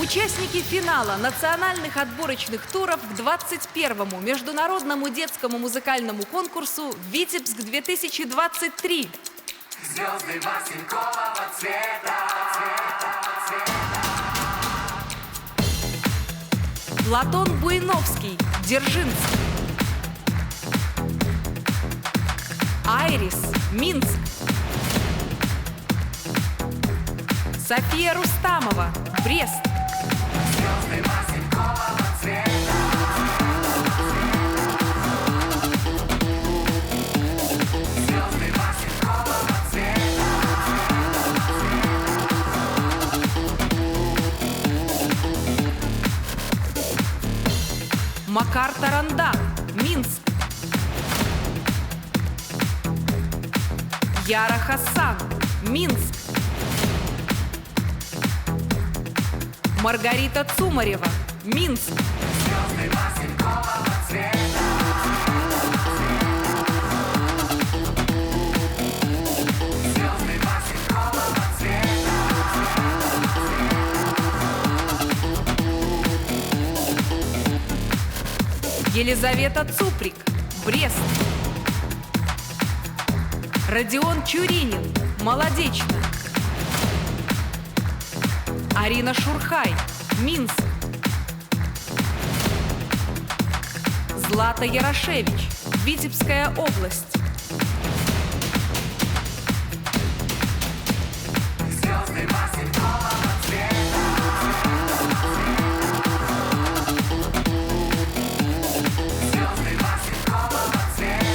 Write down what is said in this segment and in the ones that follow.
Участники финала национальных отборочных туров к 21-му международному детскому музыкальному конкурсу «Витебск-2023». Звезды василькового цвета. Платон Буйновский, Дзержинск. Айрис, Минск. София Рустамова, Брест. Звезды василькового цвета. Звезды василькового цвета. Макар Тарандах, Минск. Яра Хасан, Минск. Маргарита Цумарева, Минск. Звезды василькового цвета. Звезды василькового цвета. Елизавета Цуприк, Брест. Родион Чуринин, Молодечно. Арина Шурхай, Минск. Злата Ярошевич, Витебская область. Звезды василькового цвета. Звезды василькового цвета.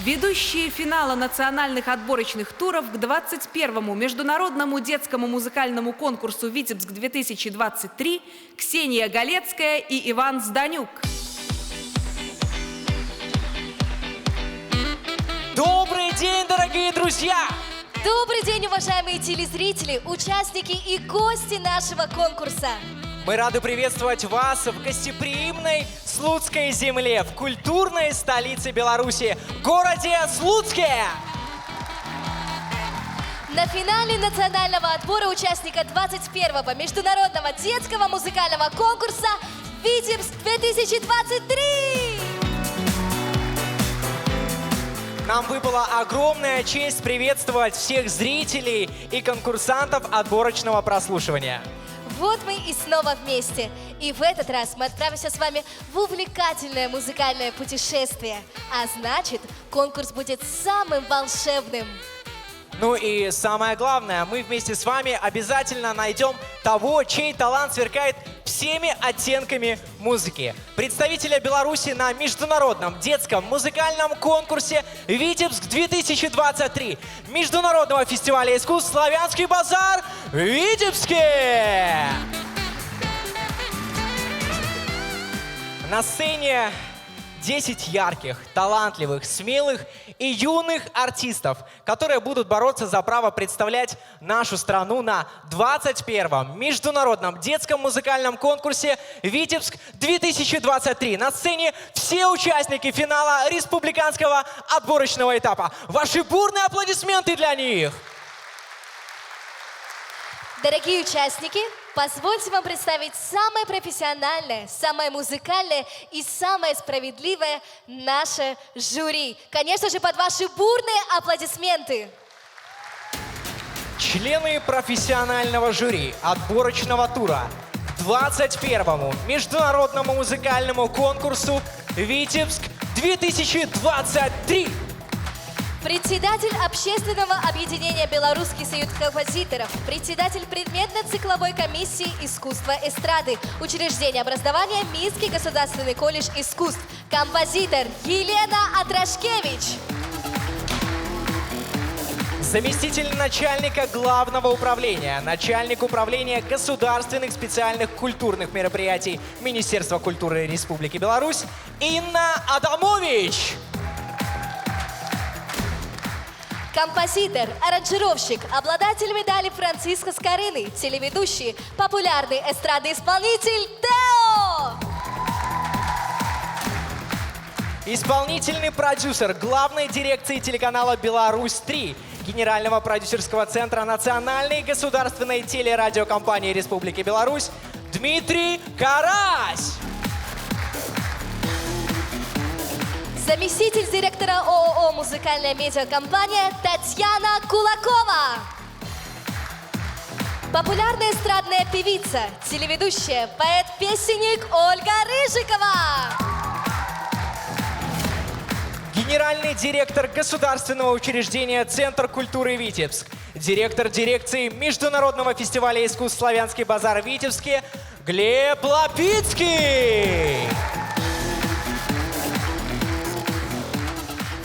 Ведущие финала национальных отборочных туров к 21-му международному детскому музыкальному конкурсу «Витебск-2023» Ксения Галецкая и Иван Зданюк. Добрый день, дорогие друзья! Добрый день, уважаемые телезрители, участники и гости нашего конкурса. Мы рады приветствовать вас в гостеприимной Слуцкой земле, в культурной столице Беларуси, городе Слуцке! На финале национального отбора участника 21-го международного детского музыкального конкурса «Витебск-2023». Нам выпала огромная честь приветствовать всех зрителей и конкурсантов отборочного прослушивания. Вот мы и снова вместе. И в этот раз мы отправимся с вами в увлекательное музыкальное путешествие. А значит, конкурс будет самым волшебным. Ну и самое главное, мы вместе с вами обязательно найдем того, чей талант сверкает всеми оттенками музыки. Представителя Беларуси на международном детском музыкальном конкурсе «Витебск-2023» Международного фестиваля искусств «Славянский базар» в Витебске. На сцене 10 ярких, талантливых, смелых и юных артистов, которые будут бороться за право представлять нашу страну на 21-м международном детском музыкальном конкурсе «Витебск-2023». На сцене все участники финала республиканского отборочного этапа. Ваши бурные аплодисменты для них! Дорогие участники, позвольте вам представить самое профессиональное, самое музыкальное и самое справедливое наше жюри. Конечно же, под ваши бурные аплодисменты. Члены профессионального жюри отборочного тура 21-му международному музыкальному конкурсу «Витебск-2023». Председатель общественного объединения «Белорусский союз композиторов», председатель предметно-цикловой комиссии искусства эстрады, учреждение образования Минский государственный колледж искусств, композитор Елена Атрашкевич. Заместитель начальника главного управления, начальник управления государственных специальных культурных мероприятий Министерства культуры Республики Беларусь Инна Адамович. Композитор, аранжировщик, обладатель медали Франциско Скорины, телеведущий, популярный эстрадный исполнитель Тео! Исполнительный продюсер главной дирекции телеканала «Беларусь-3», Генерального продюсерского центра Национальной государственной телерадиокомпании Республики Беларусь Дмитрий Карась. Заместитель директора ООО «Музыкальная медиакомпания» Татьяна Кулакова. Популярная эстрадная певица, телеведущая, поэт-песенник Ольга Рыжикова. Генеральный директор государственного учреждения «Центр культуры Витебск», директор дирекции Международного фестиваля искусств «Славянский базар» в Витебске Глеб Лапицкий.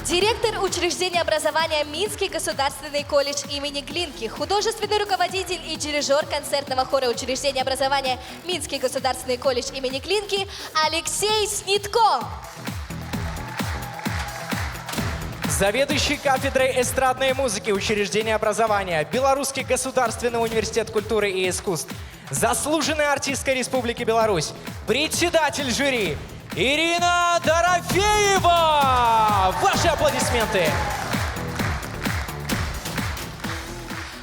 Директор учреждения образования Минский государственный колледж имени Глинки, художественный руководитель и дирижер концертного хора учреждения образования Минский государственный колледж имени Глинки Алексей Снитко. Заведующий кафедрой эстрадной музыки учреждения образования Белорусский государственный университет культуры и искусств, заслуженная артистка Республики Беларусь, председатель жюри Ирина Дорофеева! Ваши аплодисменты!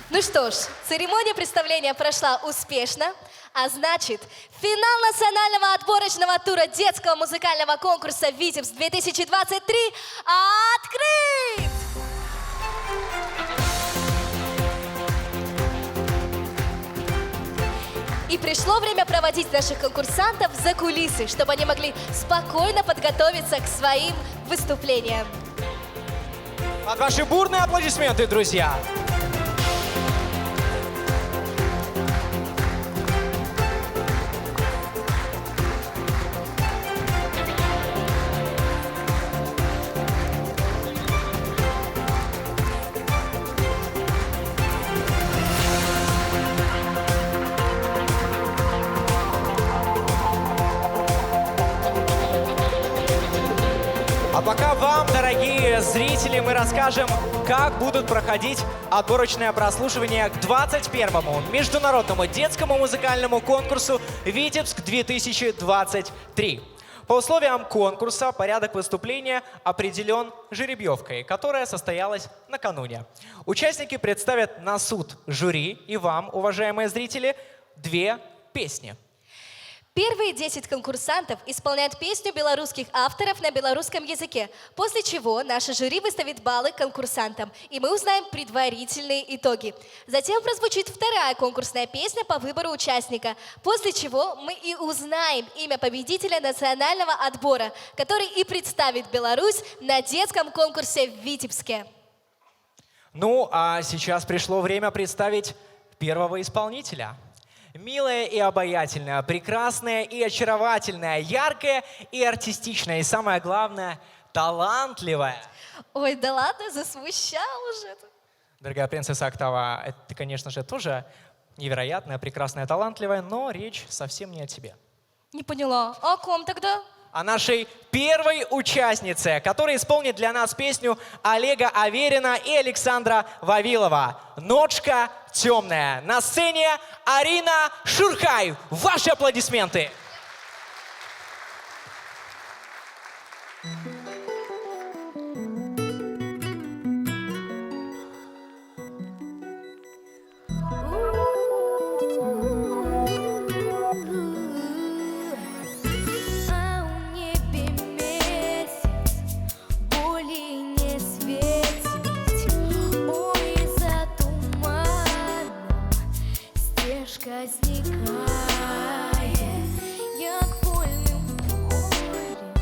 Ну что ж, церемония представления прошла успешно, а значит, финал национального отборочного тура детского музыкального конкурса «Витебск-2023» открыт! И пришло время проводить наших конкурсантов за кулисы, чтобы они могли спокойно подготовиться к своим выступлениям. Под ваши бурные аплодисменты, друзья! А пока вам, дорогие зрители, мы расскажем, как будут проходить отборочное прослушивание к 21-му международному детскому музыкальному конкурсу «Витебск-2023». По условиям конкурса порядок выступления определен жеребьевкой, которая состоялась накануне. Участники представят на суд жюри и вам, уважаемые зрители, 2 песни. Первые 10 конкурсантов исполняют песню белорусских авторов на белорусском языке, после чего наше жюри выставит баллы конкурсантам, и мы узнаем предварительные итоги. Затем прозвучит вторая конкурсная песня по выбору участника, после чего мы и узнаем имя победителя национального отбора, который и представит Беларусь на детском конкурсе в Витебске. Ну, а сейчас пришло время представить первого исполнителя. Милая и обаятельная, прекрасная и очаровательная, яркая и артистичная, и самое главное, талантливая. Ой, да ладно, засмущал уже. Дорогая принцесса Октава, ты, конечно же, тоже невероятная, прекрасная, талантливая, но речь совсем не о тебе. Не поняла. А о ком тогда? О нашей первой участнице, которая исполнит для нас песню Олега Аверина и Александра Вавилова «Ночка темная». На сцене Арина Шурхай. Ваши аплодисменты. Зникає, як вольним полем,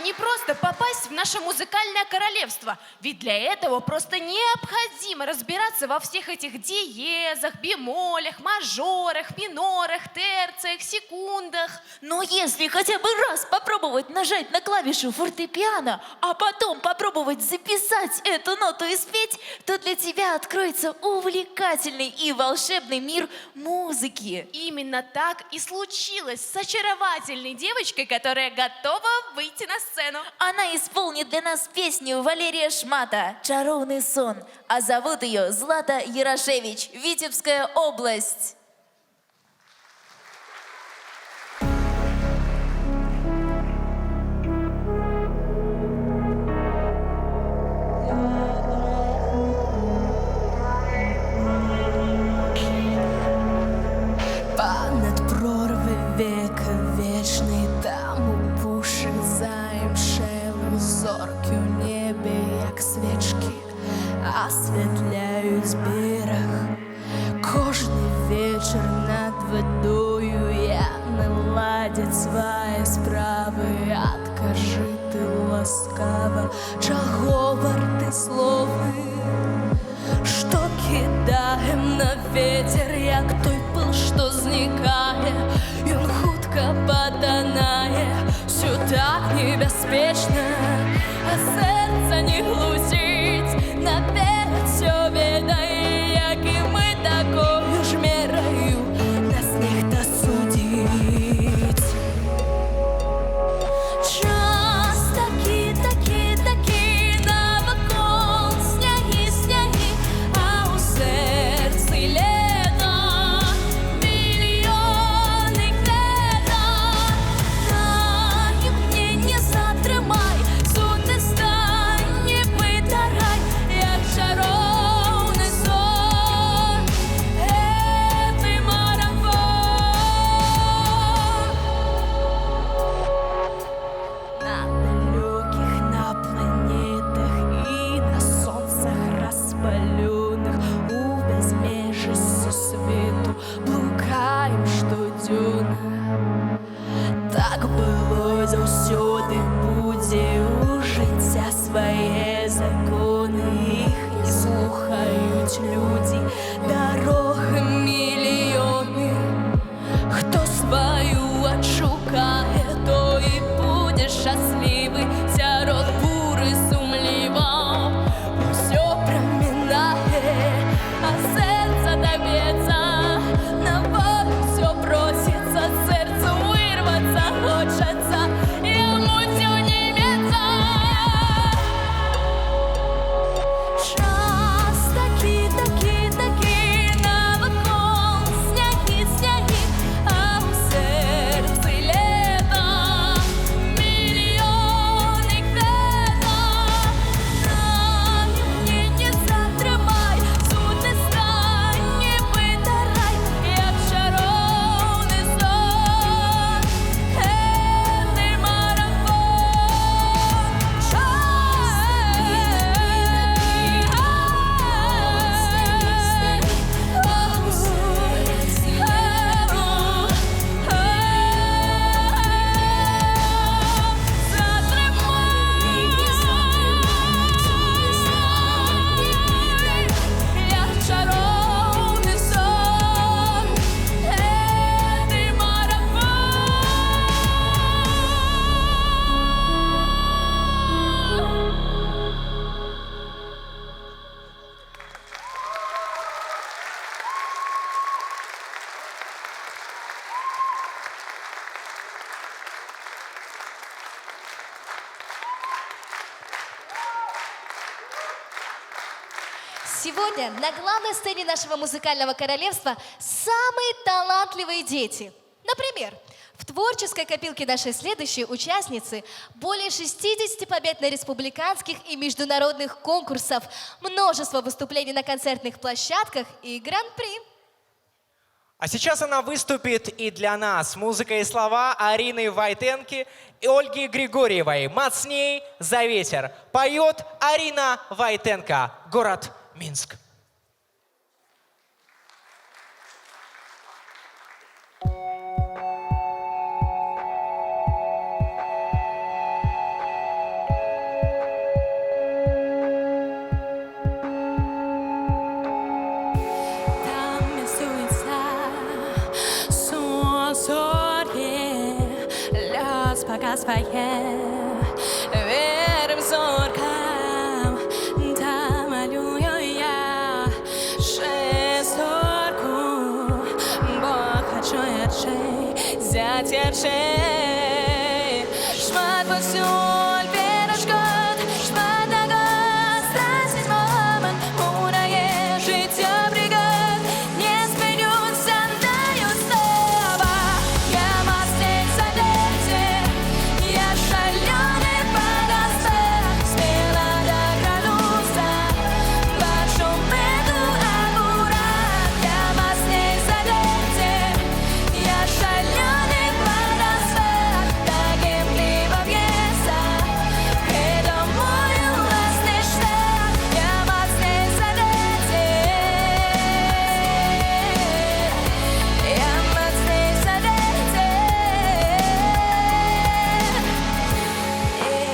не просто попасть в наше музыкальное королевство, ведь для этого просто необходимо разбираться во всех этих диезах, бемолях, мажорах, минорах, терциях, секундах. Но если хотя бы раз попробовать нажать на клавишу фортепиано, а потом попробовать записать эту ноту и спеть, то для тебя откроется увлекательный и волшебный мир музыки. Именно так и случилось с очаровательной девочкой, которая готова выйти на сцену. Она исполнит для нас песню Валерия Шмата «Чаровный сон», а зовут ее Злата Ярошевич, Витебская область. Понад прорви века вечний, там у пуші заємшели зорки у небі, як свічки, освітляють берег. Кожний вечір над водою я наладять свої справи. Откажи ти ласкаво, чого варти слови, що кидаєм на ветер, як той пил, що зникає, він хутко потонає, все так небезпечно, а серце не глусить, наперед все відає, як і ми такою ж мірою, нас ніхто судить. Час такі, навколо сняги, а у серці лето, мільйони клеток. Дай мені не затримай, сути стань, не витарай, як чаровний сон, цей марафон. На далеких, на планетах и на солнцах распаленных, у безмежі світу блукаем щоденно. Так було завсюди, буде у життя своє закони, їх не слухають люди, дороги мільйони. Хто свою отшукає, то і буде щасливий, сярод бури сумліво. Все проминає, а серце доб'ється, на волю все проситься, серцю вирваться хочеться, йому цю німеця. Час такі, навколо сняги, а у серці лето, мільйони клеток. Дай мені не затримай, сути стань, не витарай, як чаровний сон, цей марафон. Як чаровний сон, цей марафон. Сегодня на главной сцене нашего музыкального королевства самые талантливые дети. Например, в творческой копилке нашей следующей участницы более 60 побед на республиканских и международных конкурсах, множество выступлений на концертных площадках и гран-при. А сейчас она выступит и для нас. Музыка и слова Арины Войтенки и Ольги Григорьевой. «Мацней за ветер». Поет Арина Войтенко. Город Минск. своє, вірим зоркам, та малюю я шестерку, бо хочу ячей, взять ячей, шмат посюль перешкод, шмат нагод, страсить момент, урає життя пригод, не спинюся, даю слова, я мастер задете, я шаленый подоспех, смело докрануся, бачу мету аккурат, я мастер задете, я шаленый подоспех, таким либо пьеса, это мой властный шлях, я мастер задете, я мастер задете.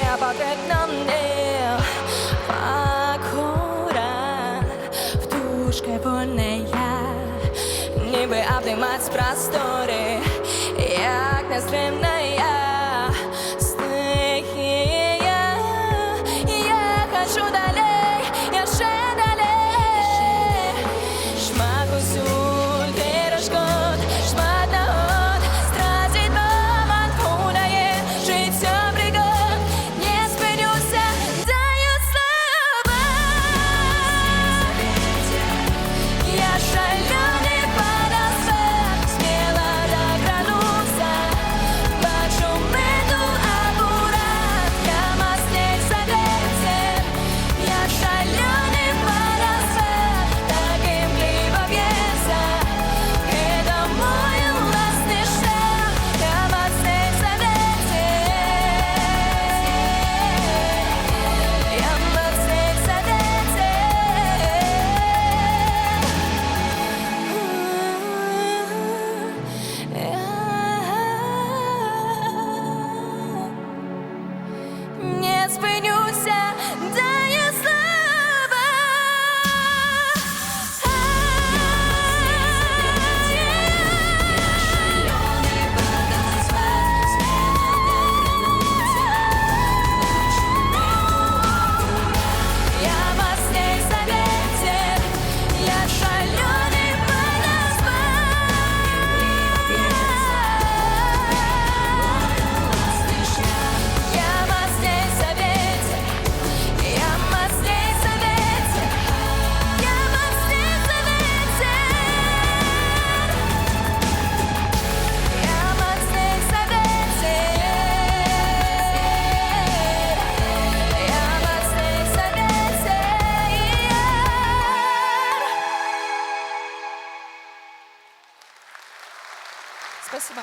Я потрібна мне аккурат в душке вольная, ніби обнимать простори, як нестримная стихия. Я хочу далей, я ще далей, шмат посюль перешкод, шмат нагод, стратить момент, гуляє життя пригод, не спинюся, даю слова. Я шаленый подоспех, смело докрануся, бачу мету аккурат, я мастер задете, я шаленый подоспех, таким либо пьеса, это мой властный шлях, я мастер задете, я мастер задете. Не спинюся, даю слова. Я мастер задете, я шаленый подоспех. Я мастер задете, я мастер задете, я мастер задете. Я мастер задете, я мастер задете. Спасибо.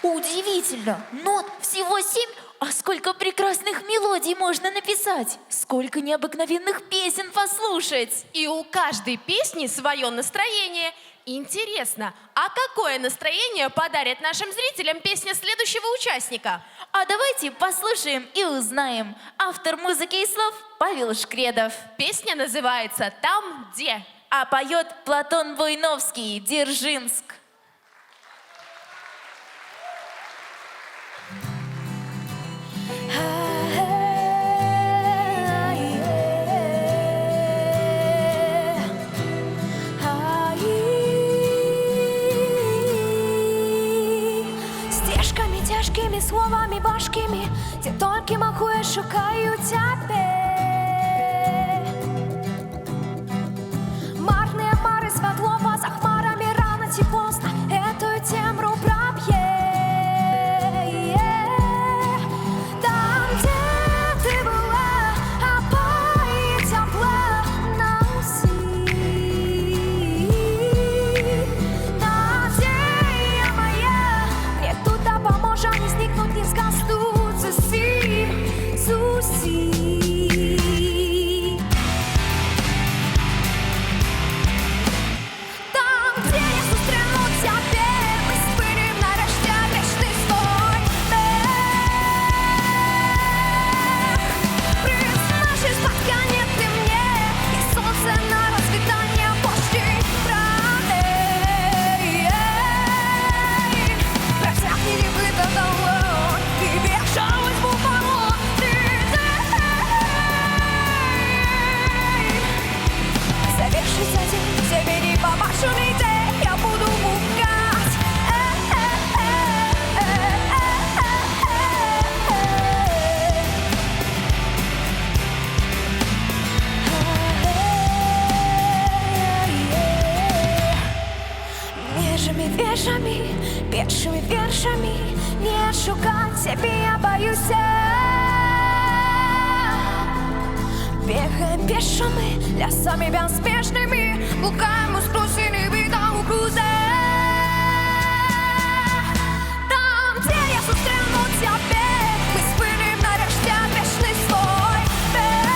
Удивительно! Нот всего 7, а сколько прекрасных мелодий можно написать! Сколько необыкновенных песен послушать! И у каждой песни свое настроение. Интересно, а какое настроение подарит нашим зрителям песня следующего участника? А давайте послушаем и узнаем. Автор музыки и слов Павел Шкредов. Песня называется «Там, где». А поет Платон Буйновский, Дзержинск. Стежками тяжкими, словами важкими, ті тільки махує, шукаю тебе. Марные мары, светло за хмарами, рано чи поздно эту темру пробье. Там, где ты была, опои тепла на уси. Надея моя, мне тут допоможе не зникнуть, не згаснуть зусім. Там, вежами, пешими вершами. Не шукать себе я боюсь. Бегаем пешими, лясами безспешными, блукаем скрученными там у круза. Там, где я застряну тебе, мы спынем нарешті грешный свой бег.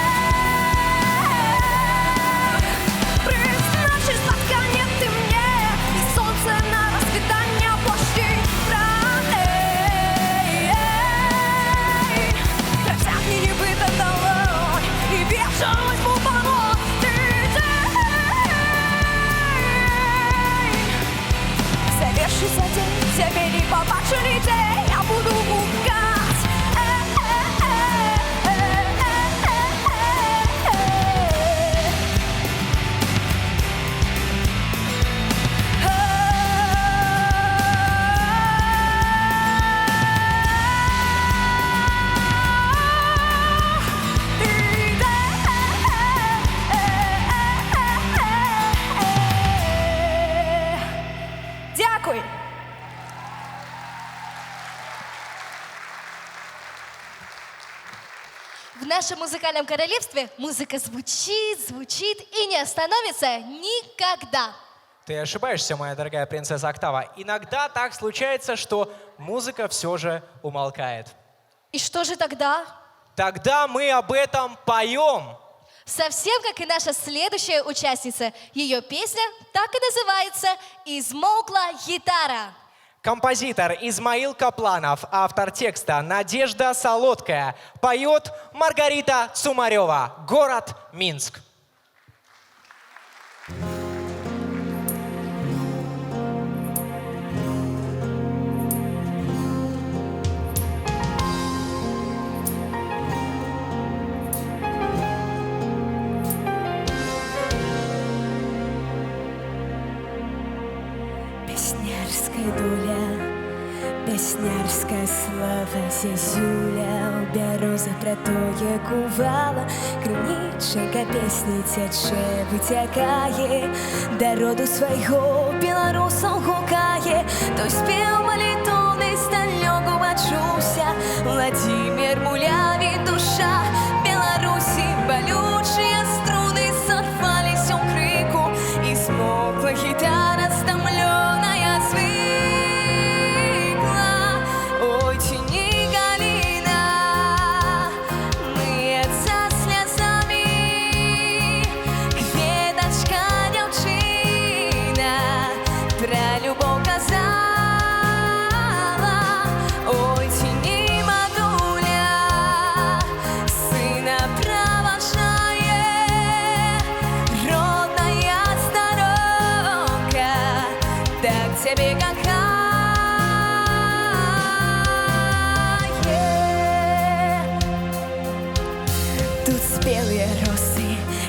Призначишь спотканье ты мне, и солнце на расцветание почти раней. Протягни небыто долой, и вечность му помог ты день. Завершится день, тебе не побачили день, я буду гукать. Дякую. В нашем музыкальном королевстве музыка звучит, звучит и не остановится никогда. Ты ошибаешься, моя дорогая принцесса Октава. Иногда так случается, что музыка все же умолкает. И что же тогда? Тогда мы об этом поем. Совсем как и наша следующая участница. Ее песня так и называется «Измолкла гитара». Композитор Измаил Капланов, автор текста Надежда Солодкая, поет Маргарита Цумарева, город Минск. Песнярская доля, песнярская слава, зязюля, бероза протоє кувала, криніченька пісні тече, витякає, до роду свого білорусом гукає, той спів молитовний стального бачуся, Владимир Муляві душа, Білорусі болючие струны сорвались у крику, и смолкла гитара стомленная звыкла. Ой, тяни, Галина, мыется слезами, кветочка девчина про любовь казала. Ой, тяни, матуля, сына провожает родная сторонка, так тебе кохает. Тут спелые росы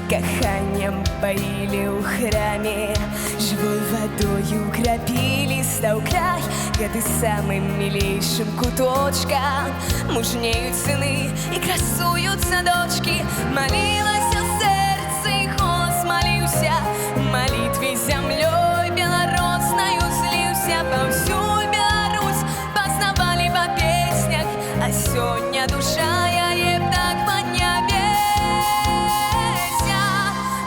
коханьем поили у храме, живой водою кропили, стал край, годы самым милейшим куточком. Мужнеют сыны и красуются дочки. Молилась о сердце, и голос молился, молитве землей белоросною злился. По всю Беларусь познавали по песнях, а сегодня душа я еб так поднявеся.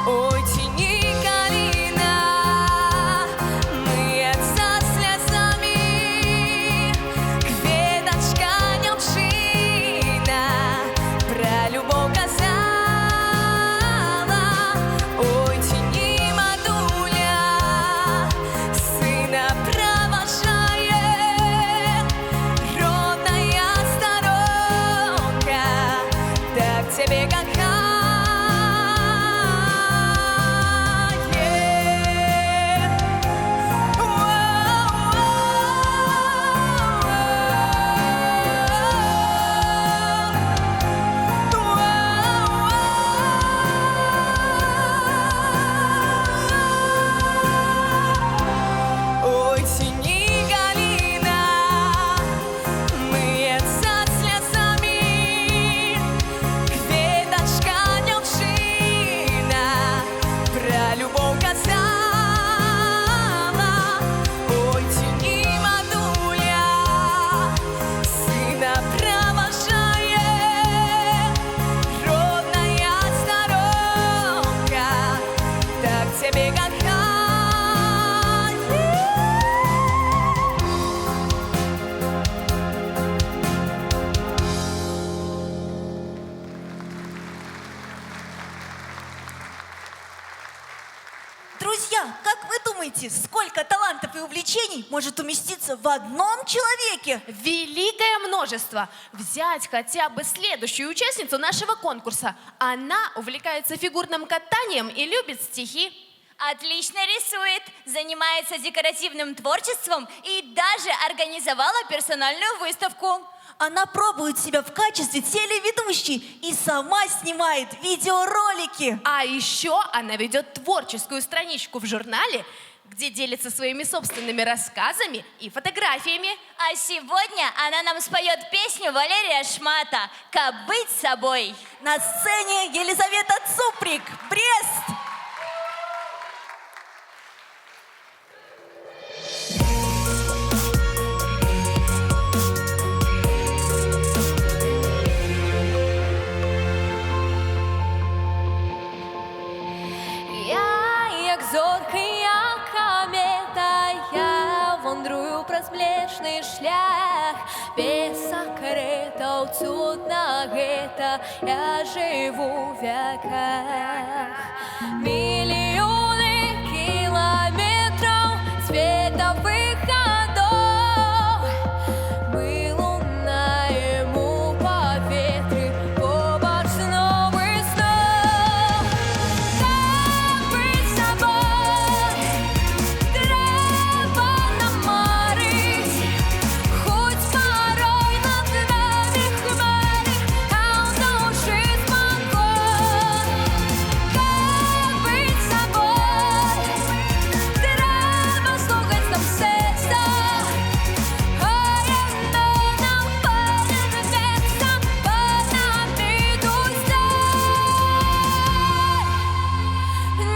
Ой, тяни, Галина, мыется слезами, кветочка девчина про любовь казала. Ой, тяни, матуля, Подумайте, сколько талантов и увлечений может уместиться в одном человеке. Великое множество. Взять хотя бы следующую участницу нашего конкурса. Она увлекается фигурным катанием и любит стихи. Отлично рисует, занимается декоративным творчеством и даже организовала персональную выставку. Она пробует себя в качестве телеведущей и сама снимает видеоролики. А еще она ведет творческую страничку в журнале, где делится своими собственными рассказами и фотографиями. А сегодня она нам споет песню Валерия Шмата «Как быть собой». На сцене Елизавета Цуприк, Брест. Як зоркий, як комета, я вандрую праз млечный шлях. Без секретов цудна гэта, я живу в веках. Миллионы километров световых ходов. Мы лунаем у поветри, побач снов и снов. Как быть собой? Треба намарить, хоть порой над нами хмари, а в душе спокой. Как быть собой? Треба слухать нам сердце, а оно нам повернется, под нами душа.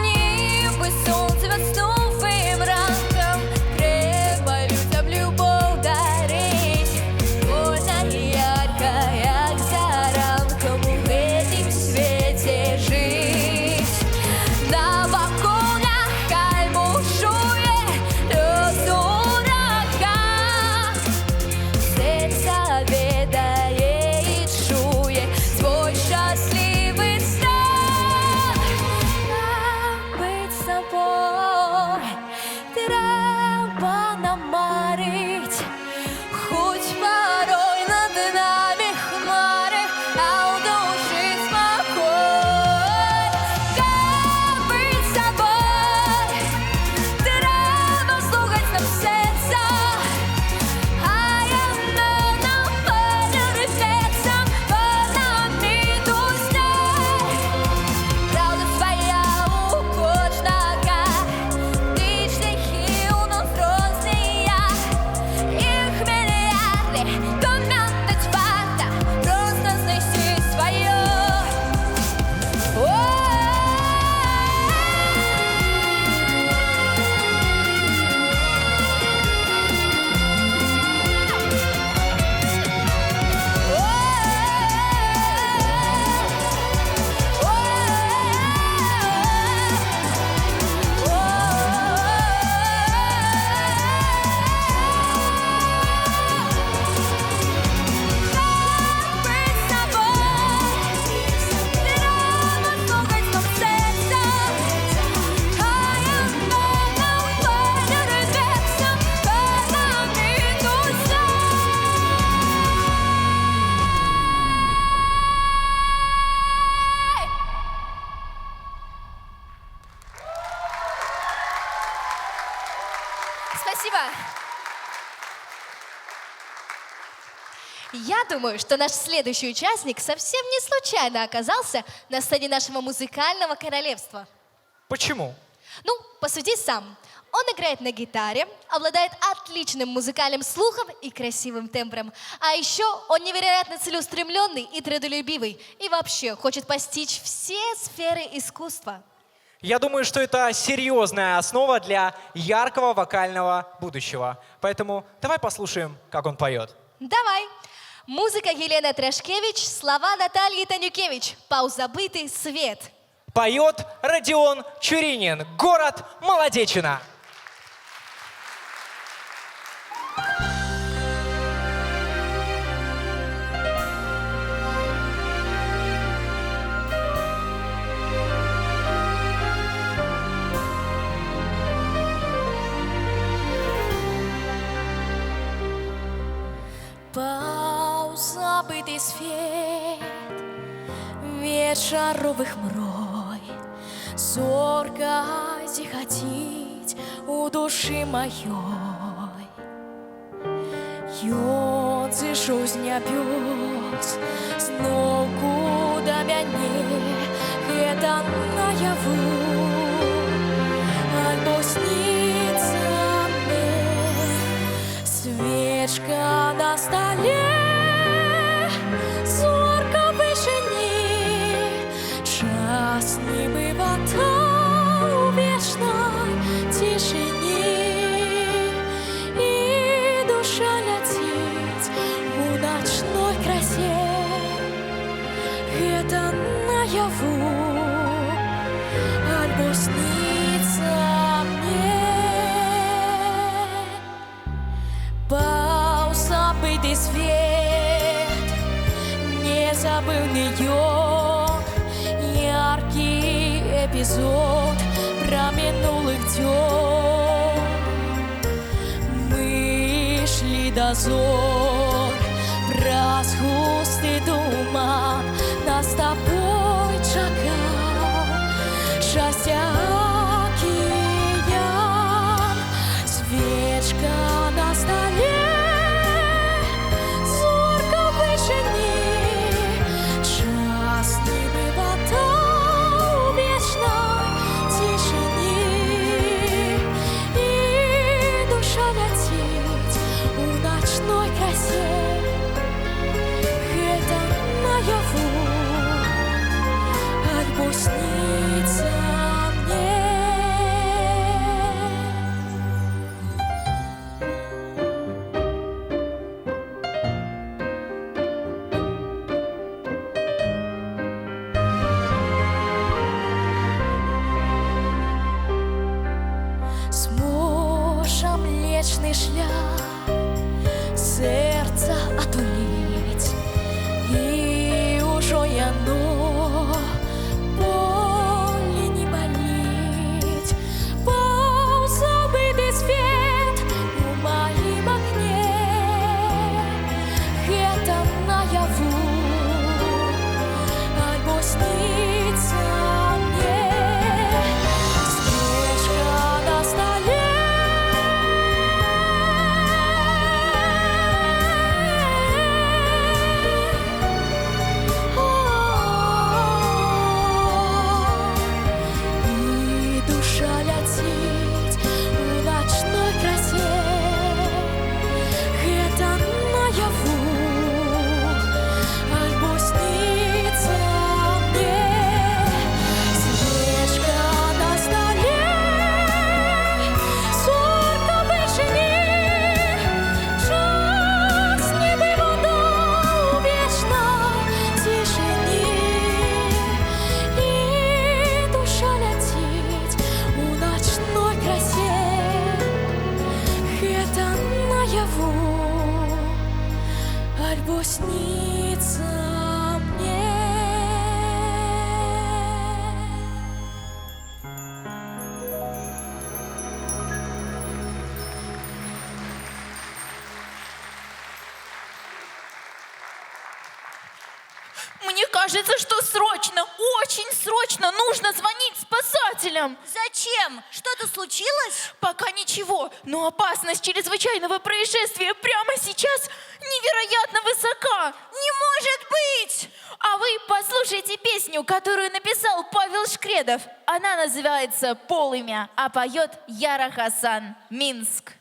Ніби сонце веснувим ранком треба людям любов дарить. Вольна і ярка, як за ранком у гэтім свеце жить. На балконах хай бушуе лёс ураган. Серце ведае і чує свой щасливий стан. Как быть собой? Треба намарить, хоть порой над нами хмари, а в душе спокой. Как быть собой? Треба слухать нам сердце, а оно нам повернется, под нами душа. Правда своя у кожного, ты шляхи у нас розные. Их миллиарды, комментать факта, просто снеси свое. Спасибо. Я думаю, что наш следующий участник совсем не случайно оказался на сцене нашего музыкального королевства. Почему? Ну, посуди сам. Он играет на гитаре, обладает отличным музыкальным слухом и красивым тембром. А еще он невероятно целеустремленный и трудолюбивый. И вообще хочет постичь все сферы искусства. Я думаю, что это серьезная основа для яркого вокального будущего. Поэтому давай послушаем, как он поет. Давай. Музыка Елены Трешкевич, слова Натальи Танюкевич. «Ползабытый свет». Поет Родион Чуринин, город Молодечина. Позабытый свет вечоровых мрой, зорко зихотить у души моей. Ён зышоў з нябёс, зноў куда мяне гэта наяву, альбо снится мне свечка на столе, зорка в вышыні, час нібы вода у вечной тишине, и душа летит у ночной красе, это наяву, альбо снится мне. Позабытый свет, незабывный ён, яркий эпизод про минулых дён. Мы шли до зор, праз густы туман, нас с тобой чакал счастья океан. Свечка на столе, зорка в вышине, час нібы вода у вечной тишине, и душа летит у ночной красе, это наяву, альбо снится мне. Зможам млечный шлях сердца отулить, и ужо яно болі не болить. Позабытый свет у моим окне, это наяву, альбо снится мне. Свечка на столе, и душа летит у ночной красе, это наяву, альбо снится мне. Свечка на столе, зорка в вышині, час нібы вода у вечной тишине, и душа летит у ночной красе, это наяву, альбо снится мне. Мне кажется, что срочно, очень срочно нужно звонить спасателям. Зачем? Что-то случилось? Пока ничего, но опасность чрезвычайного происшествия прямо сейчас невероятно высока. Не может быть! А вы послушайте песню, которую написал Павел Шкредов. Она называется «Полымя», а поет Яра Хасан, Минск.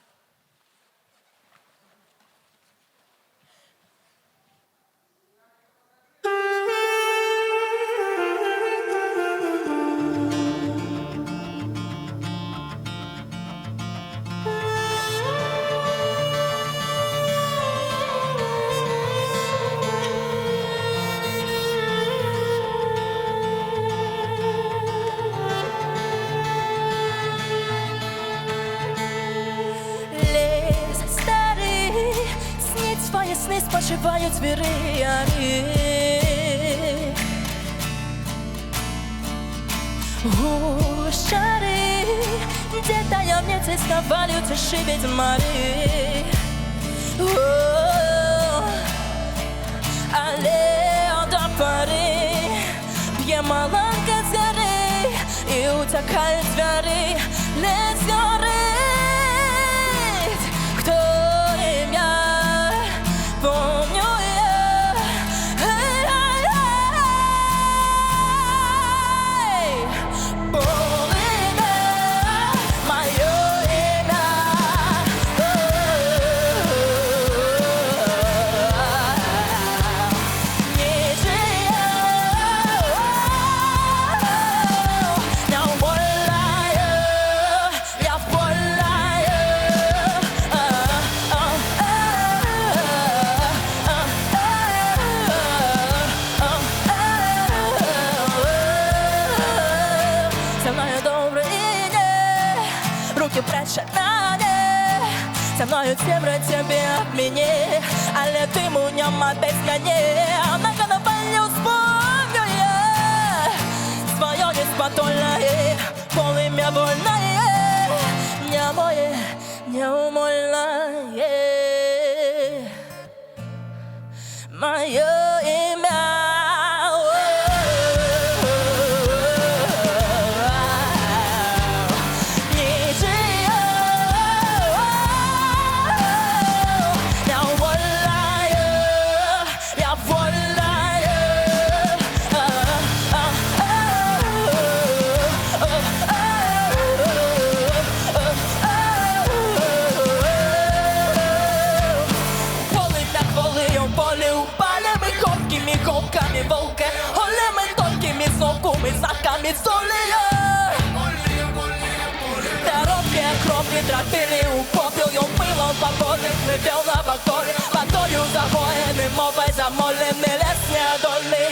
Лес старый, снить свои сны споживают зверями. Гушары, где таємниці ставалються шибить морі. сякають звіри, не згорить, хто ім'я, помню я. Полине моє ім'я. Руки прячь от мене, со мною темря тебе обмени, але ти у ньому опять мене, на конопелю вспомню я свое неспокойное, полымя вольное, не мое, неумольное, мое имя. Голками волка, голими тонкими снопками, знаками солея. Дорогие кровли тропили у попел, он пылом покорный, плывел на покоре, водою завоенный, мовой замоленный, лес неодольный,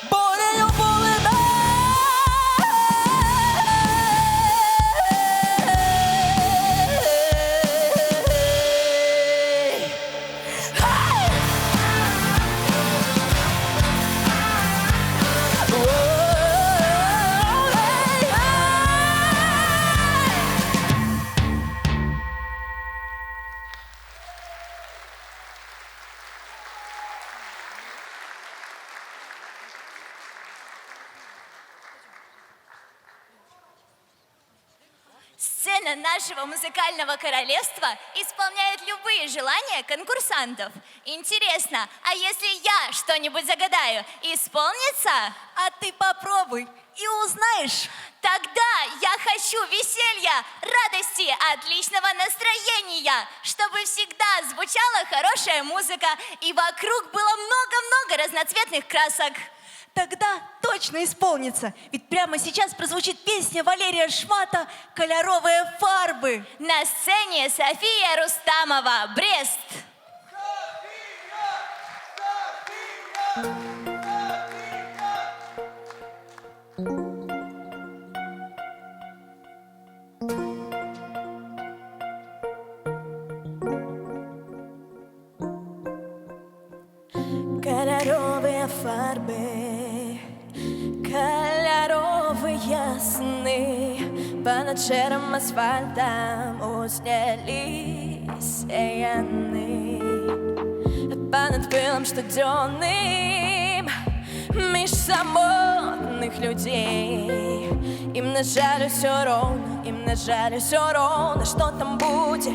болею полына. Сцена нашего музыкального королевства исполняет любые желания конкурсантов. Интересно, а если я что-нибудь загадаю, исполнится? А ты попробуй и узнаешь. Тогда я хочу веселья, радости, отличного настроения, чтобы всегда звучала хорошая музыка и вокруг было много-много разноцветных красок. Тогда точно исполнится. Ведь прямо сейчас прозвучит песня Валерия Шмата «Кольоровые фарбы». На сцене София Рустамова, Брест. Кольоровые фарбы, кольоровые сны, по ночным асфальтам уснялись яны, понад пылом студеным, меж самотных людей. Им на жаль все ровно, им на жаль все ровно, что там будет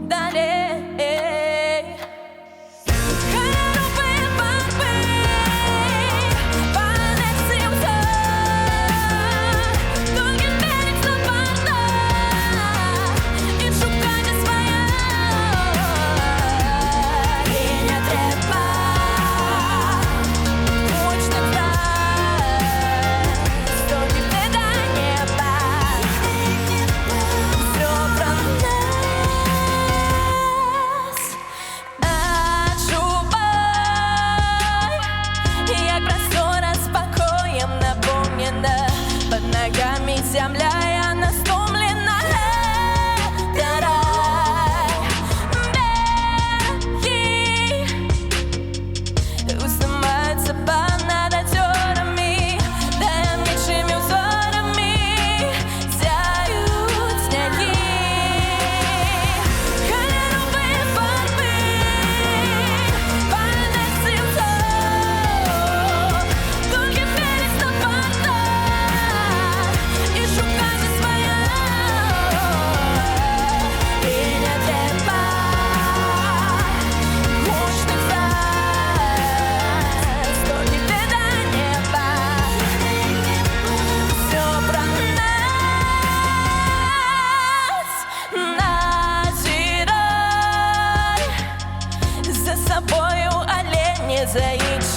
далее. Все про нас.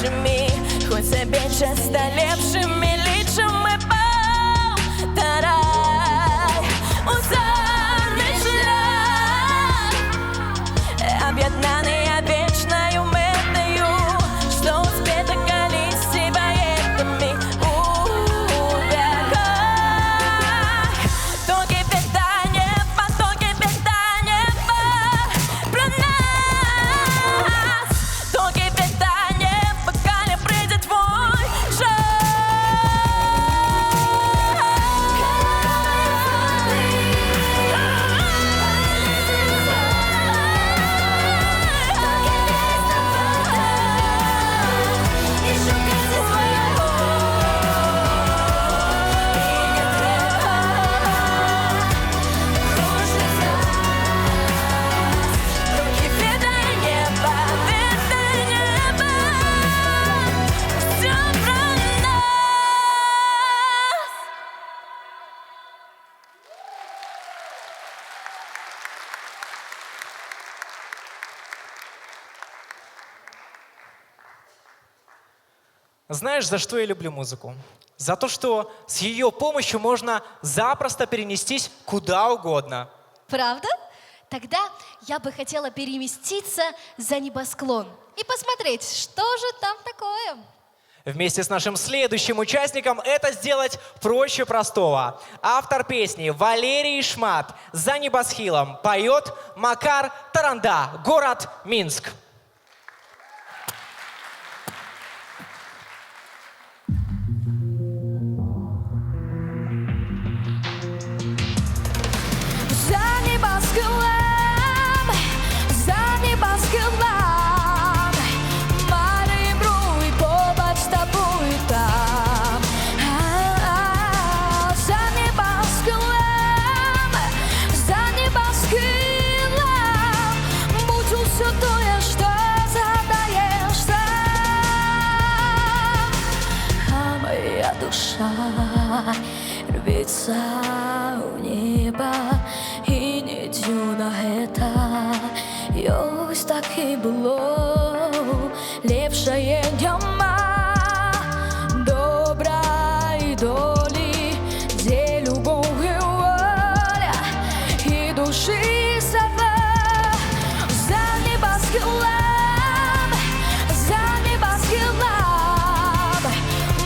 нашими, хоть себе часто лепшими лічами повторяй. У самий шлях, об'єднаний вечною метою, що успеть околить себя этими увекай. Токи питання про нас. Токи питання, пока не прийде твой Знаешь, за что я люблю музыку? За то, что с ее помощью можно запросто перенестись куда угодно. Правда? Тогда я бы хотела переместиться за небосклон и посмотреть, что же там такое. Вместе с нашим следующим участником это сделать проще простого. Автор песни Валерий Шмат «За небосхилом» поет Макар Таранда, город Минск. За небоскилом, Марий Бруй, побач з тобою там. За небоскилом, будь усё тое, що задаєш сам. А моя душа рвется в небо, і нідзю на гэта ёсць так і было, лепшае няма добрай долі, дзе любоў і воля і душы сава. За небоскилом,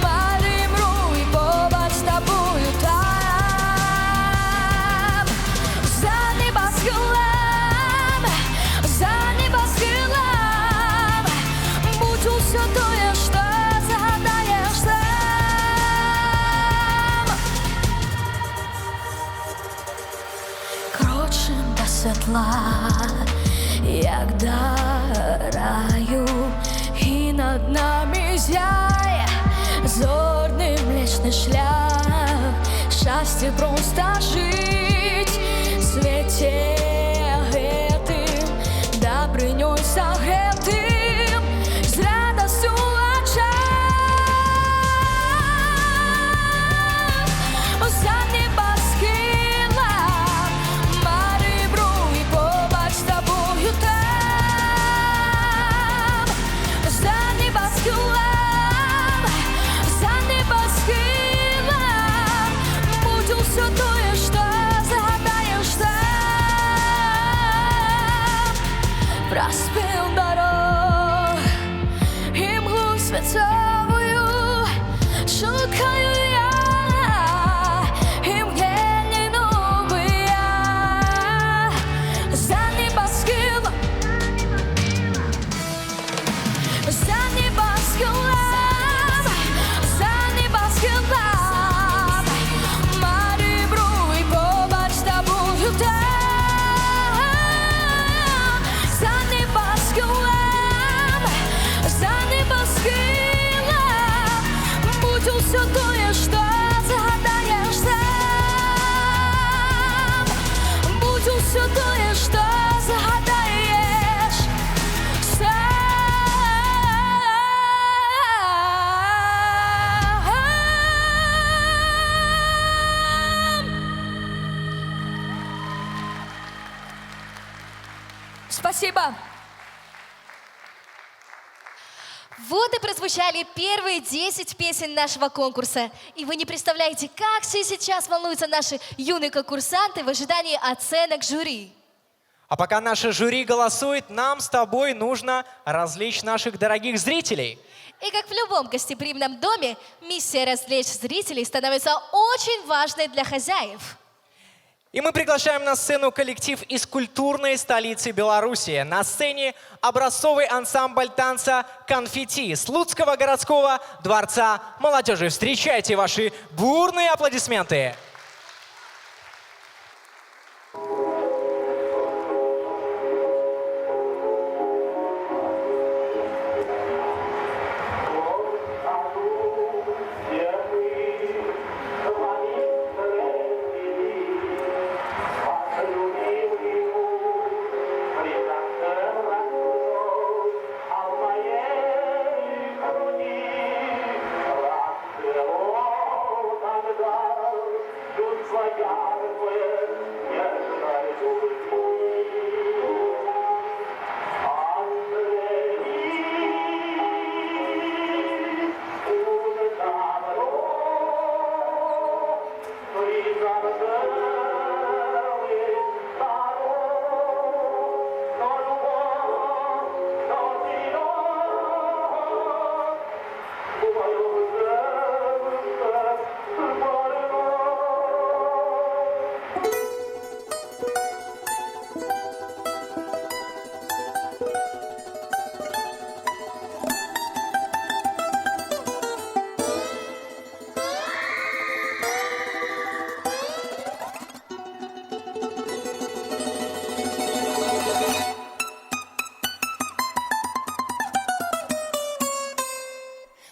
Марий Бруй, побач з тобою там. За небоскилом, будь усё тое, што загадаеш сам. Крочым до святла, як да раю, і над нами зяе зорны млечны шлях. Шчасце проста жыць в свеце гэтым, дабрынёй сагрэтым, з радасцю ў очах. За небоскилом, Марий Бруй, побач з тобою там. За небоскилом, будь усё тое, што загадаеш сам. Проспел дорог і мглу святовую шукаю я, імгненні новыя. За небоскилом, Марий Бруй, побач з тобою там. За небоскилом, будь усё тое, што загадаеш сам. Будь усё тое, што загадаеш сам. Спасибо. Вот и прозвучали первые 10 песен нашего конкурса. И вы не представляете, как все сейчас волнуются наши юные конкурсанты в ожидании оценок жюри. А пока наше жюри голосует, нам с тобой нужно развлечь наших дорогих зрителей. И как в любом гостеприимном доме, миссия развлечь зрителей становится очень важной для хозяев. И мы приглашаем на сцену коллектив из культурной столицы Беларуси. На сцене образцовый ансамбль танца «Конфетти» Слуцкого городского дворца молодежи. Встречайте ваши бурные аплодисменты.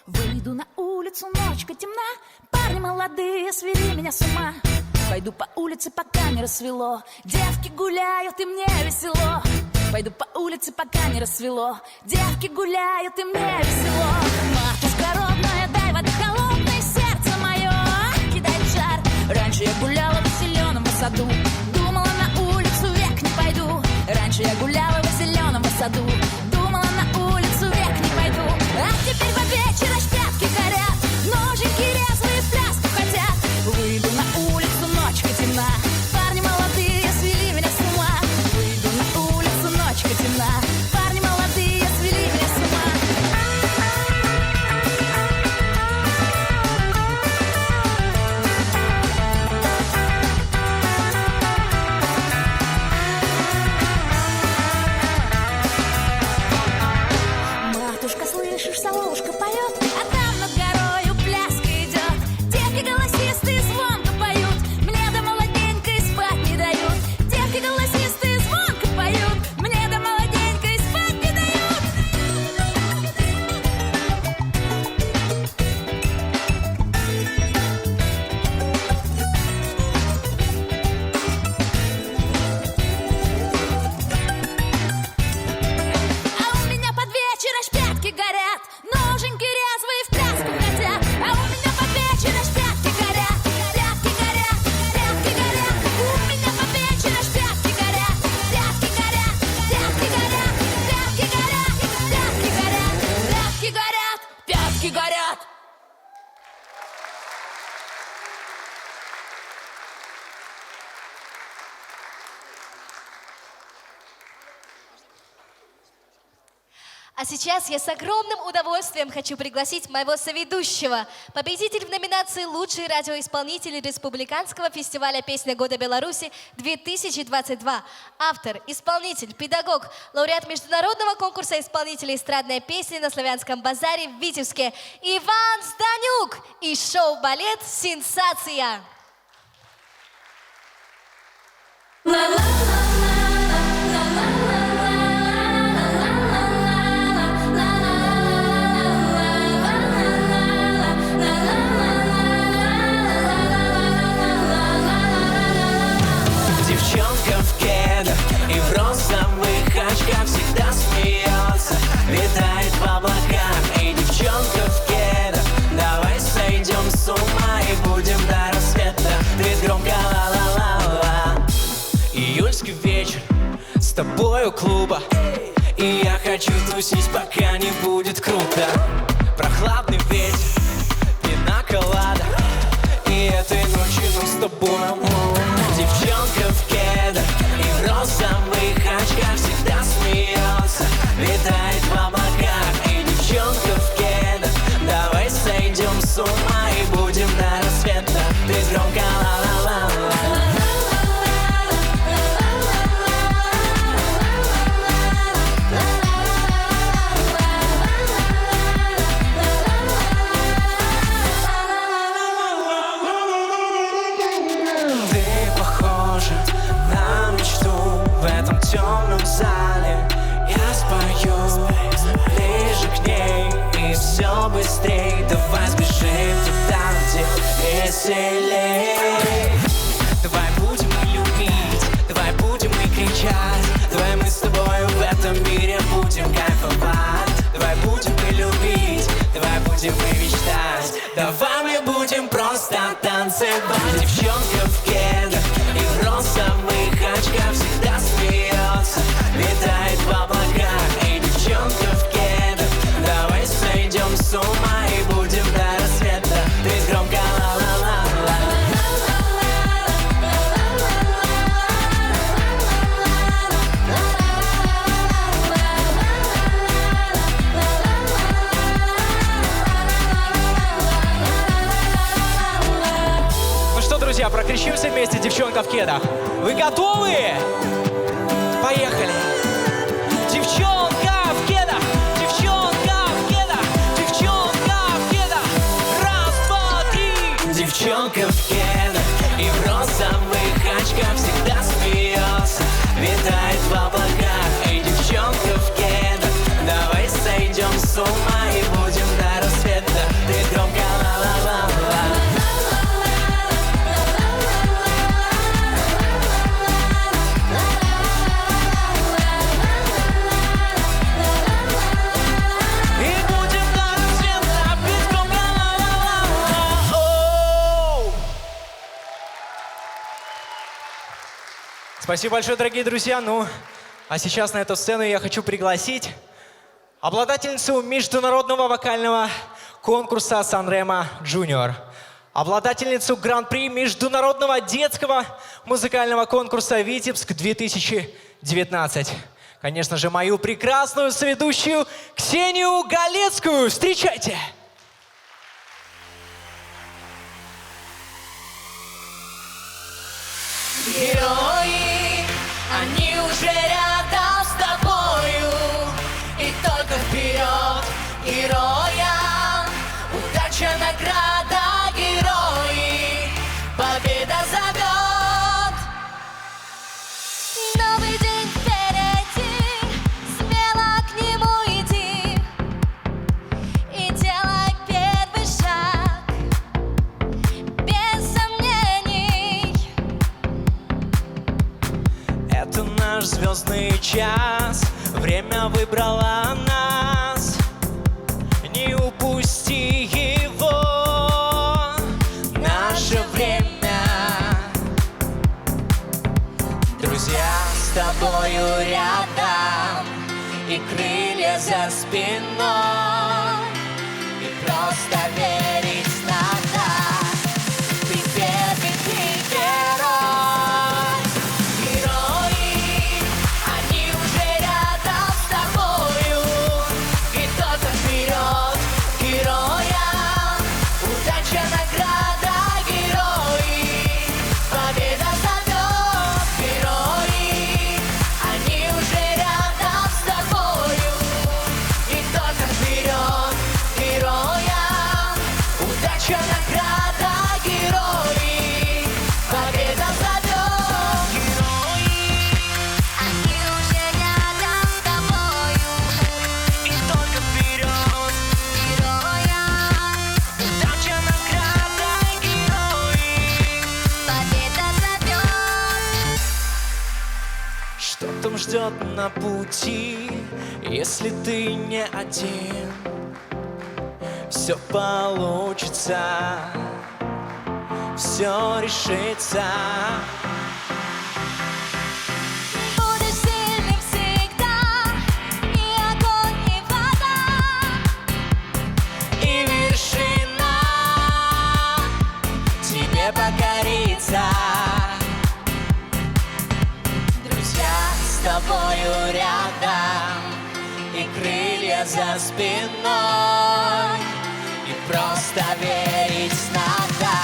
Выйду на улицу, ночка темна, парни молодые свели меня с ума. Пойду по улице, пока не рассвело, девки гуляют и мне весело. Пойду по улице, пока не рассвело, девки гуляют и мне весело. Матушка родная, дай воды холодной, сердце мое кидает жар. Раньше я гуляла в зеленом саду, думала на улицу век не пойду. Раньше я гуляла в зеленом саду, думала на улицу век не пойду. А теперь под вечер аж пятки горят, ноженьки резвые в пляску хотят. Выйду на улицу, ночка темна, парни молодые свели меня с ума. Выйду на улицу, ночка темна, парни молодые свели меня с ума. Матушка, слышишь, соловушка поет, а там над горою пляска идет. Девки голосистые звонко поют, мне до молоденькой спать не дают. Девки голосистые звонко поют, мне до молоденькой спать не дают. А у меня под вечер аж пятки горят, ноженьки резвые в пляску хотят. А у меня под вечер аж пятки горят, пятки горят, пятки горят. У меня под вечер аж пятки горят, пятки горят, пятки горят, пятки горят, пятки горят, пятки горят, пятки горят. А сейчас я с огромным удовольствием хочу пригласить моего соведущего, победитель в номинации «Лучший радиоисполнитель Республиканского фестиваля «Песня года Беларуси-2022». Автор, исполнитель, педагог, лауреат международного конкурса исполнителей эстрадной песни на Славянском базаре в Витебске Иван Зданюк и шоу-балет «Сенсация». Девчонка в кедах и в розовых очках всегда смеется, летает в облаках. Эй, девчонка в кедах, давай сойдем с ума и будем до рассвета петь громко ла-ла-ла-ла. Июльский вечер с тобой у клуба, И я хочу тусить, пока не будет круто. Прохладный ветер, пина-колада, и этой ночью мы с тобой. Девчонка в кедах и в розовых очках всегда смеется, летает в облаках. И девчонка в кедах, давай сойдем с ума и будем до рассвета. Ты громко ла-ла-ла-ла. В этом темном зале я спою ближе к ней и все быстрей. Давай сбежим туда, где веселей. Давай будем мы любить, давай будем мы кричать. Давай мы с тобой в этом мире будем кайфовать. Давай будем мы любить, давай будем мы мечтать. Давай мы будем просто танцевать. Девчонка в кедах и в розовых очках всегда смеется, летает в облаках. И девчонка в кедах, давай сойдем с ума и будем до рассвета. Ты громко ла-ла-ла-ла. Ну что, друзья, прокричимся вместе, девчонка в кедах. Вы готовы? Поехали! Девчонка в кедах! Девчонка в кедах! Девчонка в кедах! Раз, два, три! Девчонка в кедах и в розовых очках всегда смеется, летает в облаках. Эй, девчонка в кедах, давай сойдем с ума и будем до рассвета. Ты громко ла-ла-ла-ла. Спасибо большое, дорогие друзья. Ну, а сейчас на эту сцену я хочу пригласить обладательницу международного вокального конкурса Сан-Ремо Junior, обладательницу гран-при международного детского музыкального конкурса Витебск 2019. Конечно же, мою прекрасную соведущую Ксению Галецкую. Встречайте! Герои, они уже рядом с тобою, и только вперед героям. Удача, награда, герои, победа зовет. Новый день впереди, смело к нему иди и делай первый шаг, без сомнений. Это наш звездный час, время выбрало нас, не упусти его, наше время. Друзья с тобою рядом, и крылья за спиной, и просто верить надо. Ты первый, ты герой. Герои, они уже рядом с тобою, и только вперед героям. Удача, награда, герои, победа зовет. Герои, они уже рядом с тобою, и только вперед героям. Удача, награда, герои, победа зовет. Герои, Они уже рядом с тобою, и только вперед героям удача, награда, герои. победа зовет. Что там ждет на пути, если ты не один? Все получится, все решится. Будешь сильным всегда, тобою рядом, и крылья за спиной, и просто верить надо.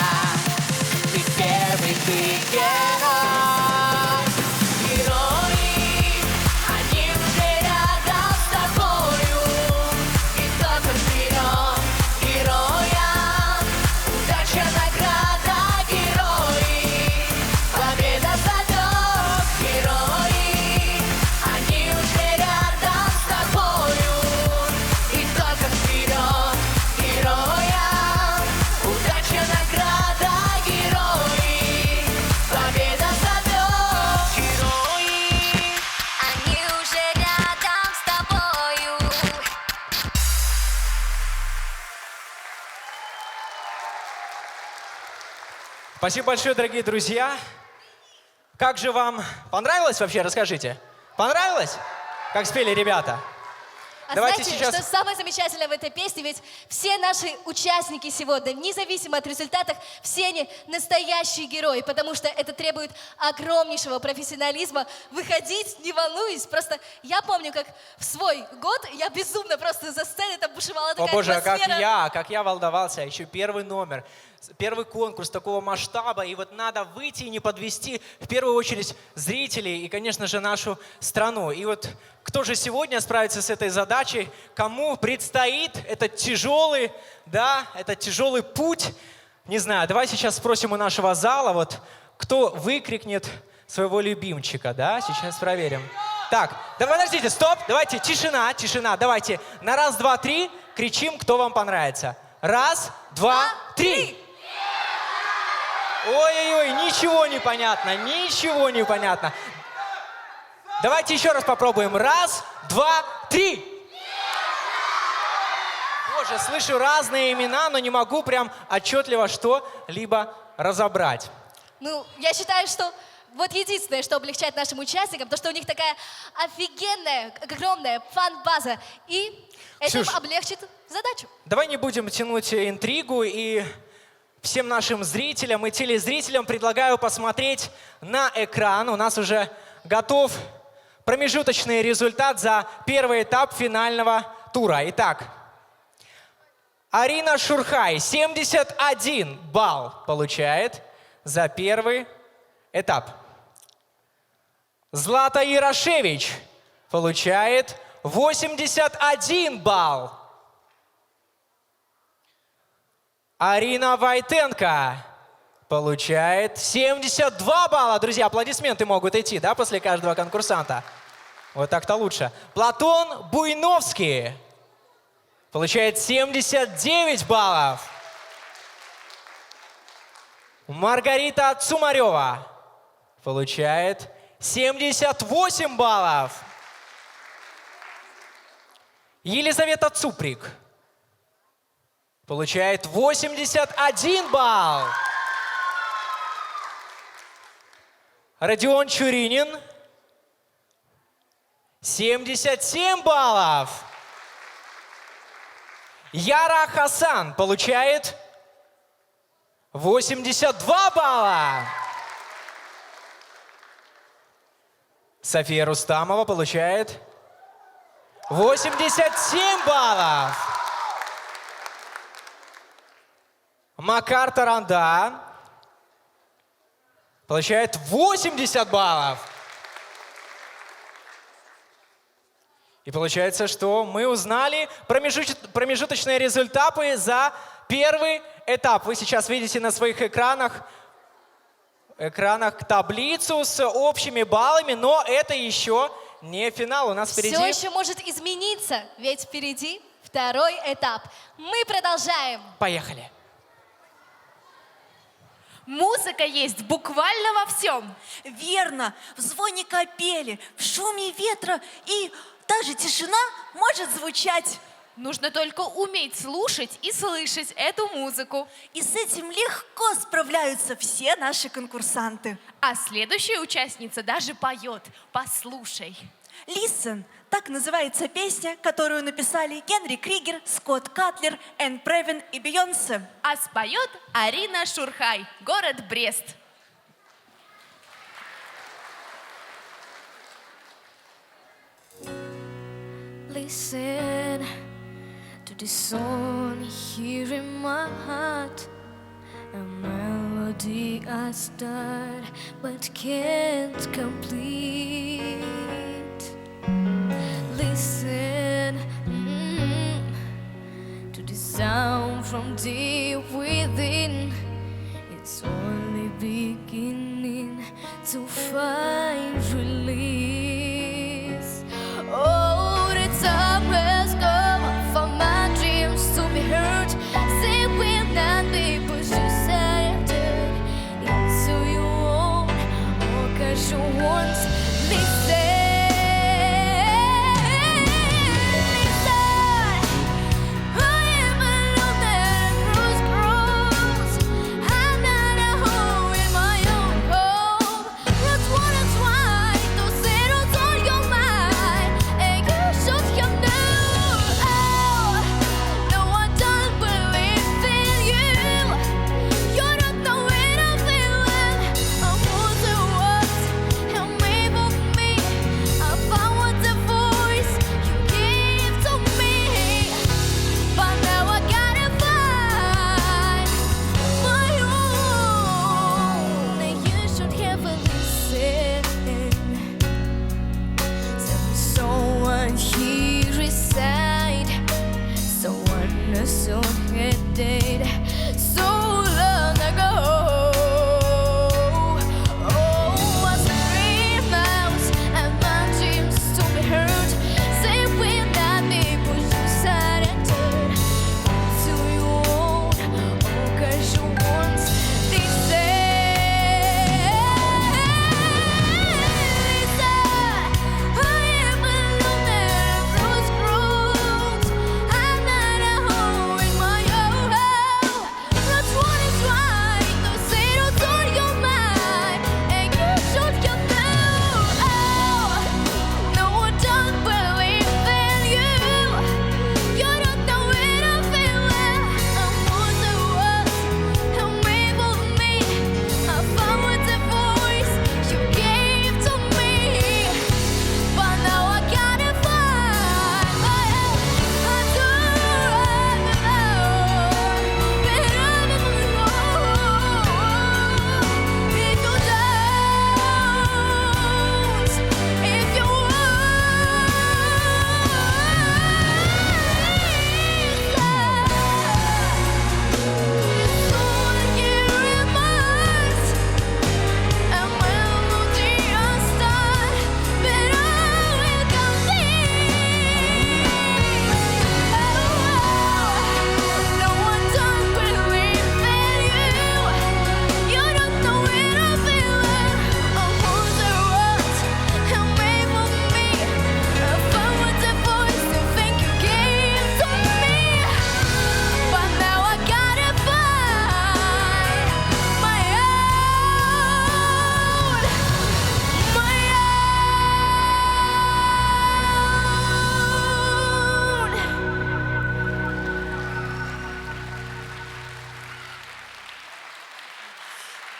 Ты первый, ты герой. Герои, они уже рядом с тобою, и только вперед героям. Удача, награда, герои, победа зовет. Герои, они уже рядом с тобою, и только вперед героям. Удача, награда, герои, победа зовет. Герои, Они уже рядом с тобою. Спасибо большое, дорогие друзья. Как же вам понравилось вообще? Расскажите. Понравилось? Как спели ребята? А Давайте знаете, сейчас- что самое замечательное в этой песне? Ведь все наши участники сегодня, независимо от результатов, все они настоящие герои, потому что это требует огромнейшего профессионализма. Выходить, не волнуясь. Просто я помню, как в свой год я безумно просто за сценой там бушевала О такая боже, атмосфера. как я волновался. Еще первый номер, первый конкурс такого масштаба. И вот надо выйти и не подвести в первую очередь зрителей и, конечно же, нашу страну. И вот кто же сегодня справится с этой задачей? Кому предстоит этот тяжелый, этот тяжелый путь? Не знаю, давай сейчас спросим у нашего зала, вот кто выкрикнет своего любимчика, Сейчас проверим. Так, да подождите, стоп, давайте, тишина, давайте на раз, два, три кричим, кто вам понравится. Раз, два, три. Ой-ой-ой, ничего не понятно. Давайте еще раз попробуем. Раз, два, три. Боже, слышу разные имена, но не могу прям отчетливо что-либо разобрать. Ну, я считаю, что вот единственное, что облегчает нашим участникам, то, что у них такая офигенная, огромная фан-база. И это Ксюш, облегчит задачу. Давай не будем тянуть интригу, и всем нашим зрителям и телезрителям предлагаю посмотреть на экран. У нас уже готов промежуточный результат за первый этап финального тура. Итак, Арина Шурхай 71 балл получает за первый этап. Злата Ярошевич получает 81 балл. Арина Войтенко получает 72 балла. Друзья, аплодисменты могут идти, после каждого конкурсанта. Вот так-то лучше. Платон Буйновский получает 79 баллов. Маргарита Цумарева получает 78 баллов. Елизавета Цуприк получает 81 балл. Родион Чуринин 77 баллов. Яра Хасан получает 82 балла. София Рустамова получает 87 баллов. Макар Таранда получает 80 баллов. И получается, что мы узнали промежуточные результаты за первый этап. Вы сейчас видите на своих экранах таблицу с общими баллами, но это еще не финал. У нас впереди... Все еще может измениться, ведь впереди второй этап. Мы продолжаем. Поехали. Музыка есть буквально во всем. Верно, в звоне капели, в шуме ветра и даже тишина может звучать. Нужно только уметь слушать и слышать эту музыку. И с этим легко справляются все наши конкурсанты. А следующая участница даже поет. Послушай. Listen – так называется песня, которую написали Генри Кригер, Скотт Катлер, Энн Превин и Бейонсе. А споет Арина Шурхай, город Брест. Listen to the song here in my heart, a melody I start but can't complete. Listen to the sound from deep within. It's only beginning to find release. Oh, the time has come for my dreams to be heard. They will not be pushed aside into your own occasion once. Listen.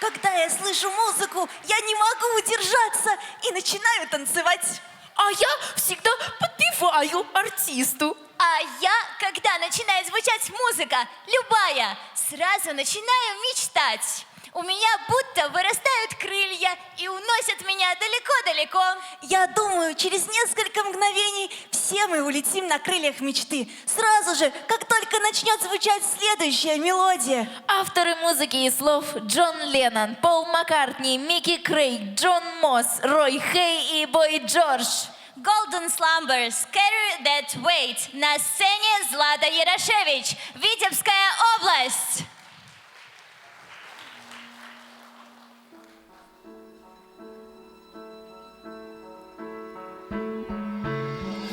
Когда я слышу музыку, я не могу удержаться и начинаю танцевать. А я всегда подпеваю артисту. А я, когда начинает звучать музыка, любая, сразу начинаю мечтать. У меня будто вырастают крылья и уносят меня далеко-далеко. Я думаю, через несколько мгновений все мы улетим на крыльях мечты. Сразу же, как только начнет звучать следующая мелодия. Авторы музыки и слов: Джон Леннон, Пол Маккартни, Микки Крейг, Джон Мосс, Рой Хей и Бой Джордж. Golden Slumbers, Carry That Weight. На сцене Злата Ярошевич, Витебская область.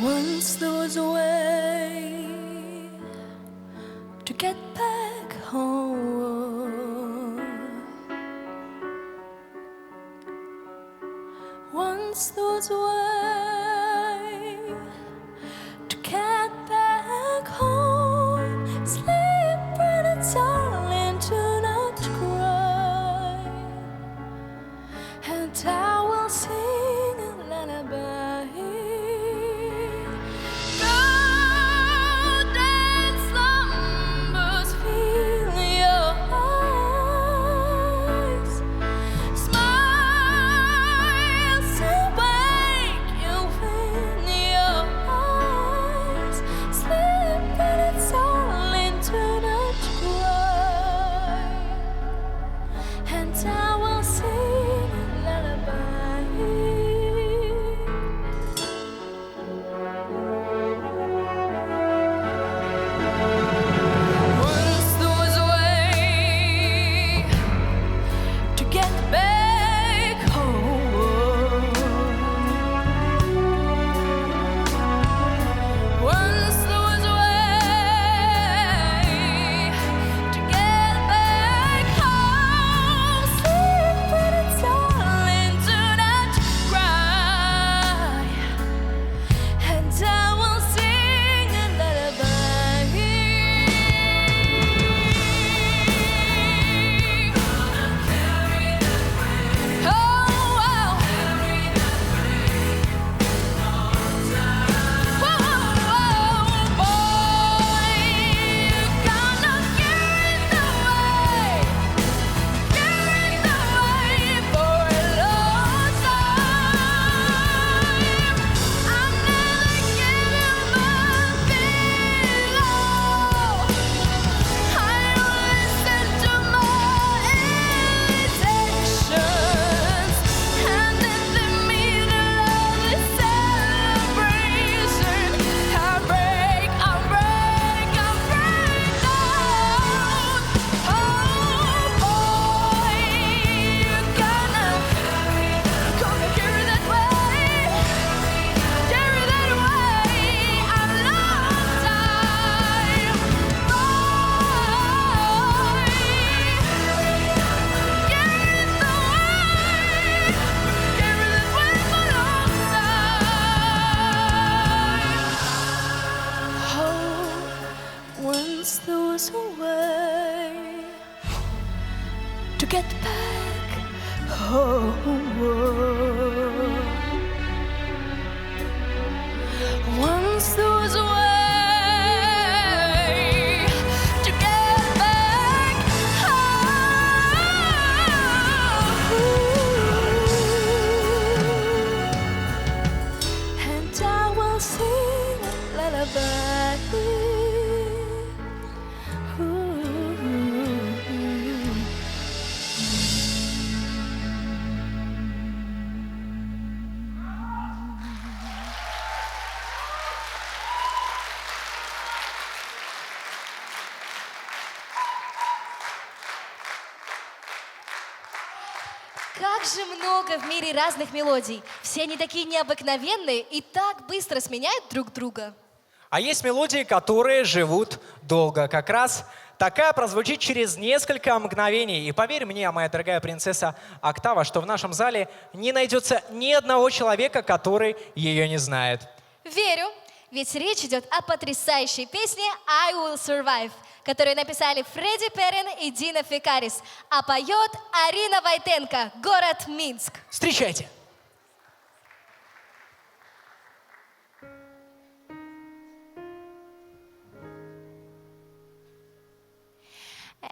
Once there was a way to get back home. Once there was a way to get back home. Sleep, pretty darling, do not cry, and I will sing a lullaby. Go get back home. Once there was a way to get back home. And I will sing a lullaby. Как же много в мире разных мелодий. Все они такие необыкновенные и так быстро сменяют друг друга. А есть мелодии, которые живут долго. Как раз такая прозвучит через несколько мгновений. И поверь мне, моя дорогая принцесса Октава, что в нашем зале не найдется ни одного человека, который ее не знает. Верю, ведь речь идет о потрясающей песне «I Will Survive», которую написали Фредди Перрин и Дина Фекарис, а поет Арина Войтенко, город Минск. Встречайте!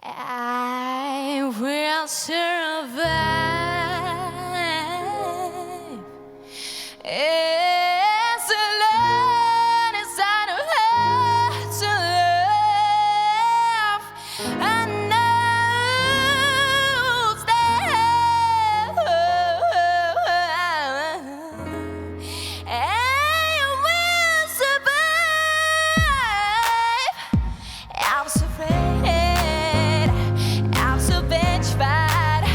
I will survive. As long as I know how to love, I know that I will survive. I'm so afraid, I'm so petrified.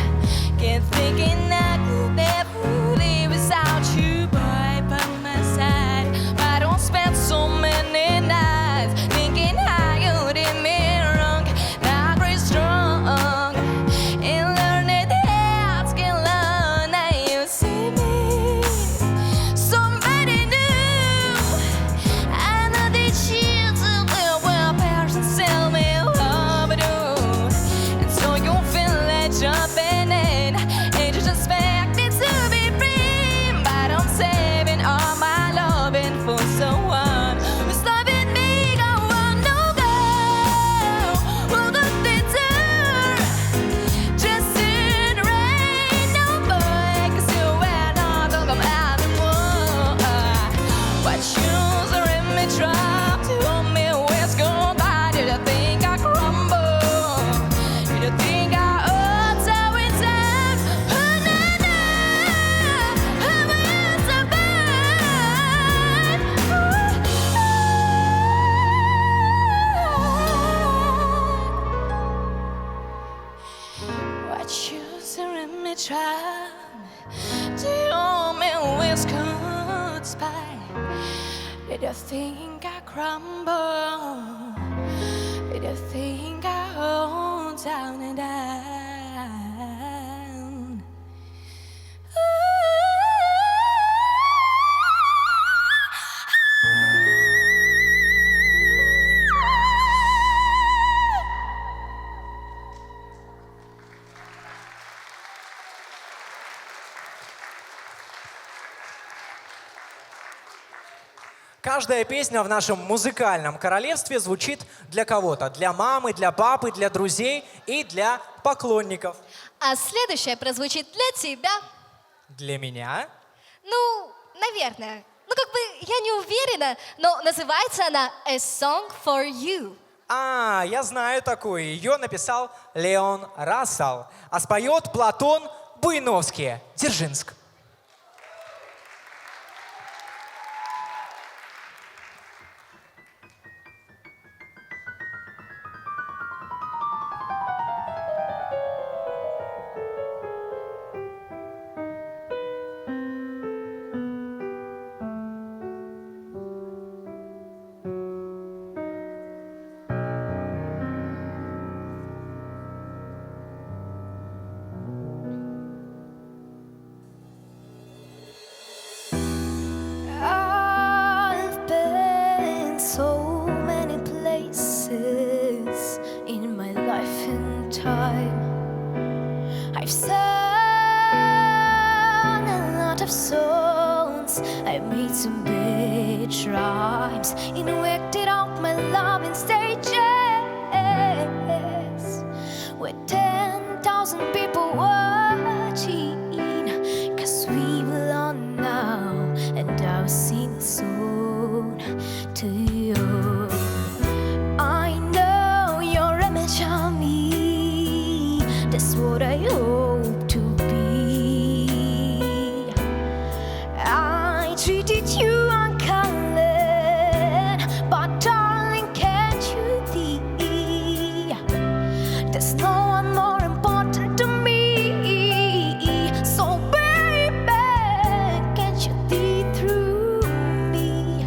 Keep thinking I could never live without you by my side. I don't spend so many nights thinking how you did me wrong. Not very strong in learning how to get along. Now you see me, somebody new. I know that you do well, parents tell me what to do. And so you feel like jumping in and you just expect me to be free. But I'm saving all my loving for someone who's loving me. Go on, no go. Who got the door? Just in the rain, no boy, 'cause you were not gonna come out anymore. What shoes are in me, try to hold me where's gone by? Did you think I crumble? Did you think I hurt so in time? Oh, no, no, I will survive. What shoes are in me, try to hold me where's gone by? Did you think I crumble? Did you think I hold down and down? Каждая песня в нашем музыкальном королевстве звучит для кого-то. Для мамы, для папы, для друзей и для поклонников. А следующая прозвучит для тебя. Для меня? Ну, наверное. Ну, как бы я не уверена, но называется она «A Song for You». А, я знаю такую. Ее написал Леон Рассел, а споет Платон Буйновский, Дзержинск. made some bad rhymes, injected out my love in stages with 10,000 people watching. 'Cause we belong now, and I'll sing soon to you. I know your image of me, that's what I hope to be. I treated you unkind, but darling, can't you see? There's no one more important to me. So baby, can't you see through me?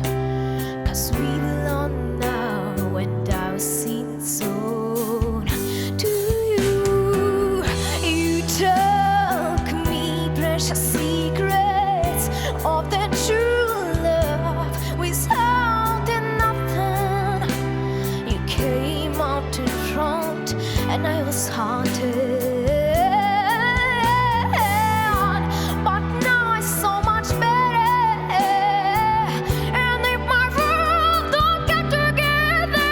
'Cause we belong now, and I'll sing soon to you. You took me precious secrets of that true love withholding nothing. You came out in front, and I was haunted. But now it's so much better. And if my world don't get together,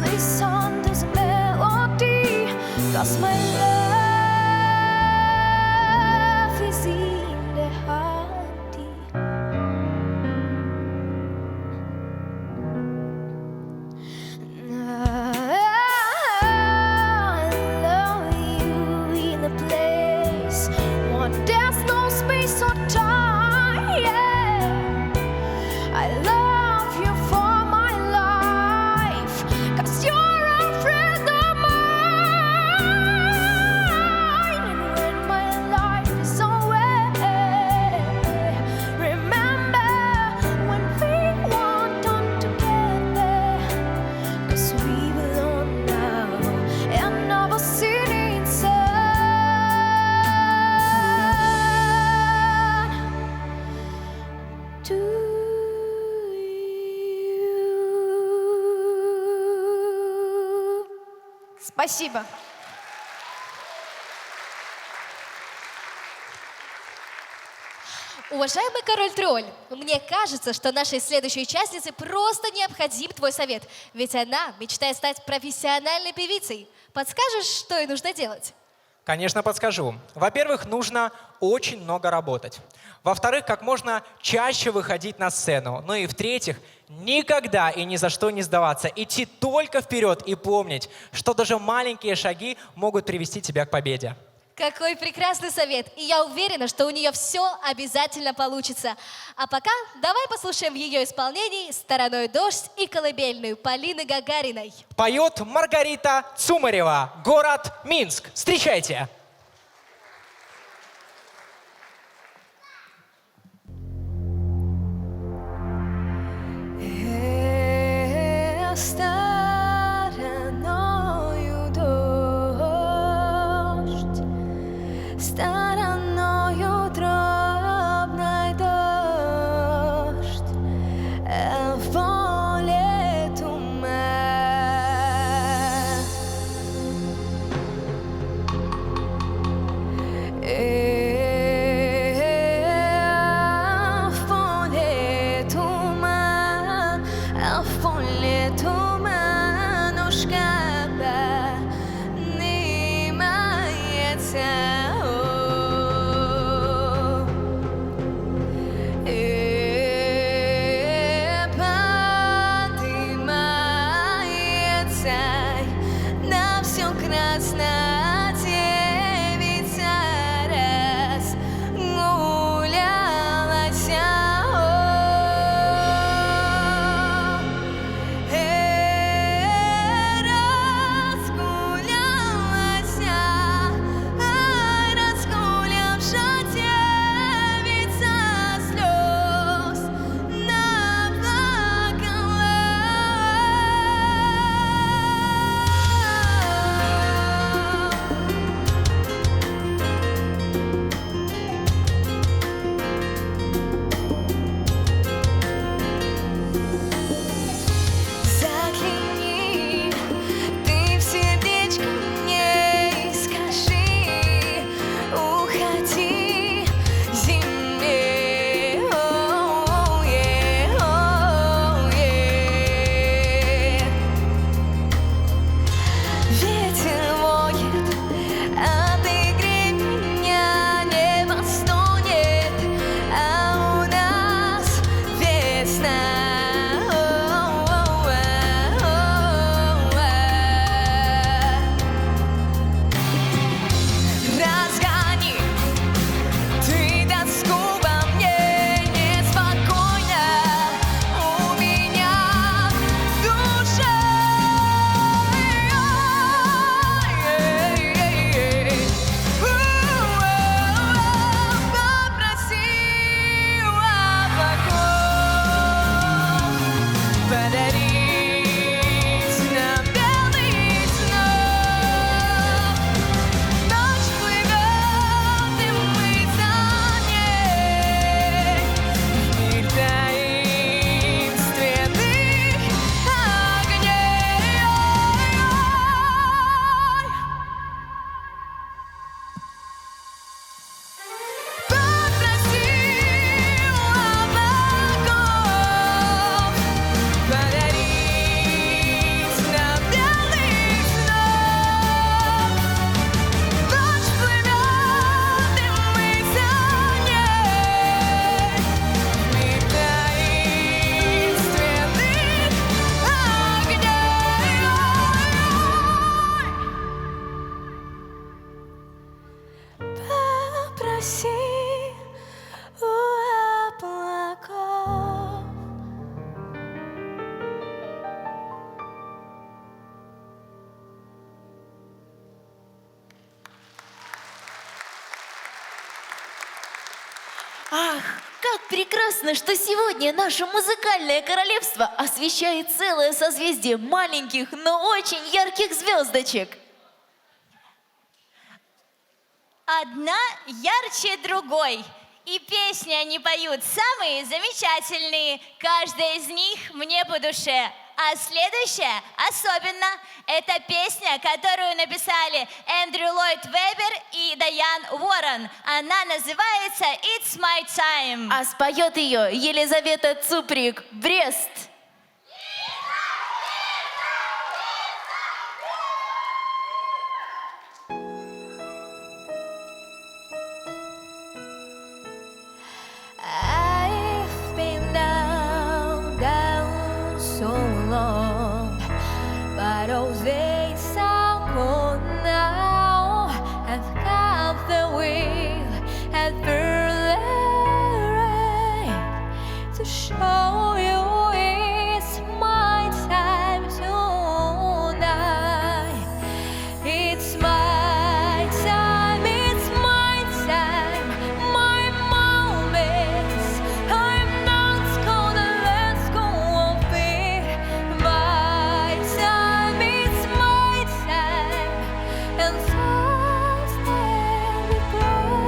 listen to the melody, 'cause my love is in the heartbeat. I love you in a place where there's no space or time. Yeah. I love you for my life, 'cause you're a friend of mine. And when my life is away, remember when we walked on together. 'Cause we belong now, and never seen inside to you. Спасибо. Уважаемый король-тролль, мне кажется, что нашей следующей участнице просто необходим твой совет. Ведь она мечтает стать профессиональной певицей. Подскажешь, что ей нужно делать? Конечно, подскажу. Во-первых, нужно очень много работать. Во-вторых, как можно чаще выходить на сцену. Ну и в-третьих, никогда и ни за что не сдаваться. Идти только вперед и помнить, что даже маленькие шаги могут привести тебя к победе. Какой прекрасный совет! И я уверена, что у нее все обязательно получится. А пока давай послушаем в ее исполнении «Стороной дождь» и колыбельную Полины Гагариной. Поет Маргарита Цумарева, город Минск. Встречайте! Стороною дождь, стороною дробной дождь, в поле туман. 'Cause прекрасно, что сегодня наше музыкальное королевство освещает целое созвездие маленьких, но очень ярких звездочек. Одна ярче другой. И песни они поют самые замечательные. Каждая из них мне по душе. А следующая особенно. Это песня, которую написали Эндрю Ллойд Вебер и Дайан Уоррен. Она называется «It's My Time». А споет ее Елизавета Цуприк, Брест. I've been down so long, but all days are gone now. I've got the will and the right to show you it's my time tonight. It's my time, it's my time, my moments. I'm not gonna let go of it. My time, it's my time, and someday we grow.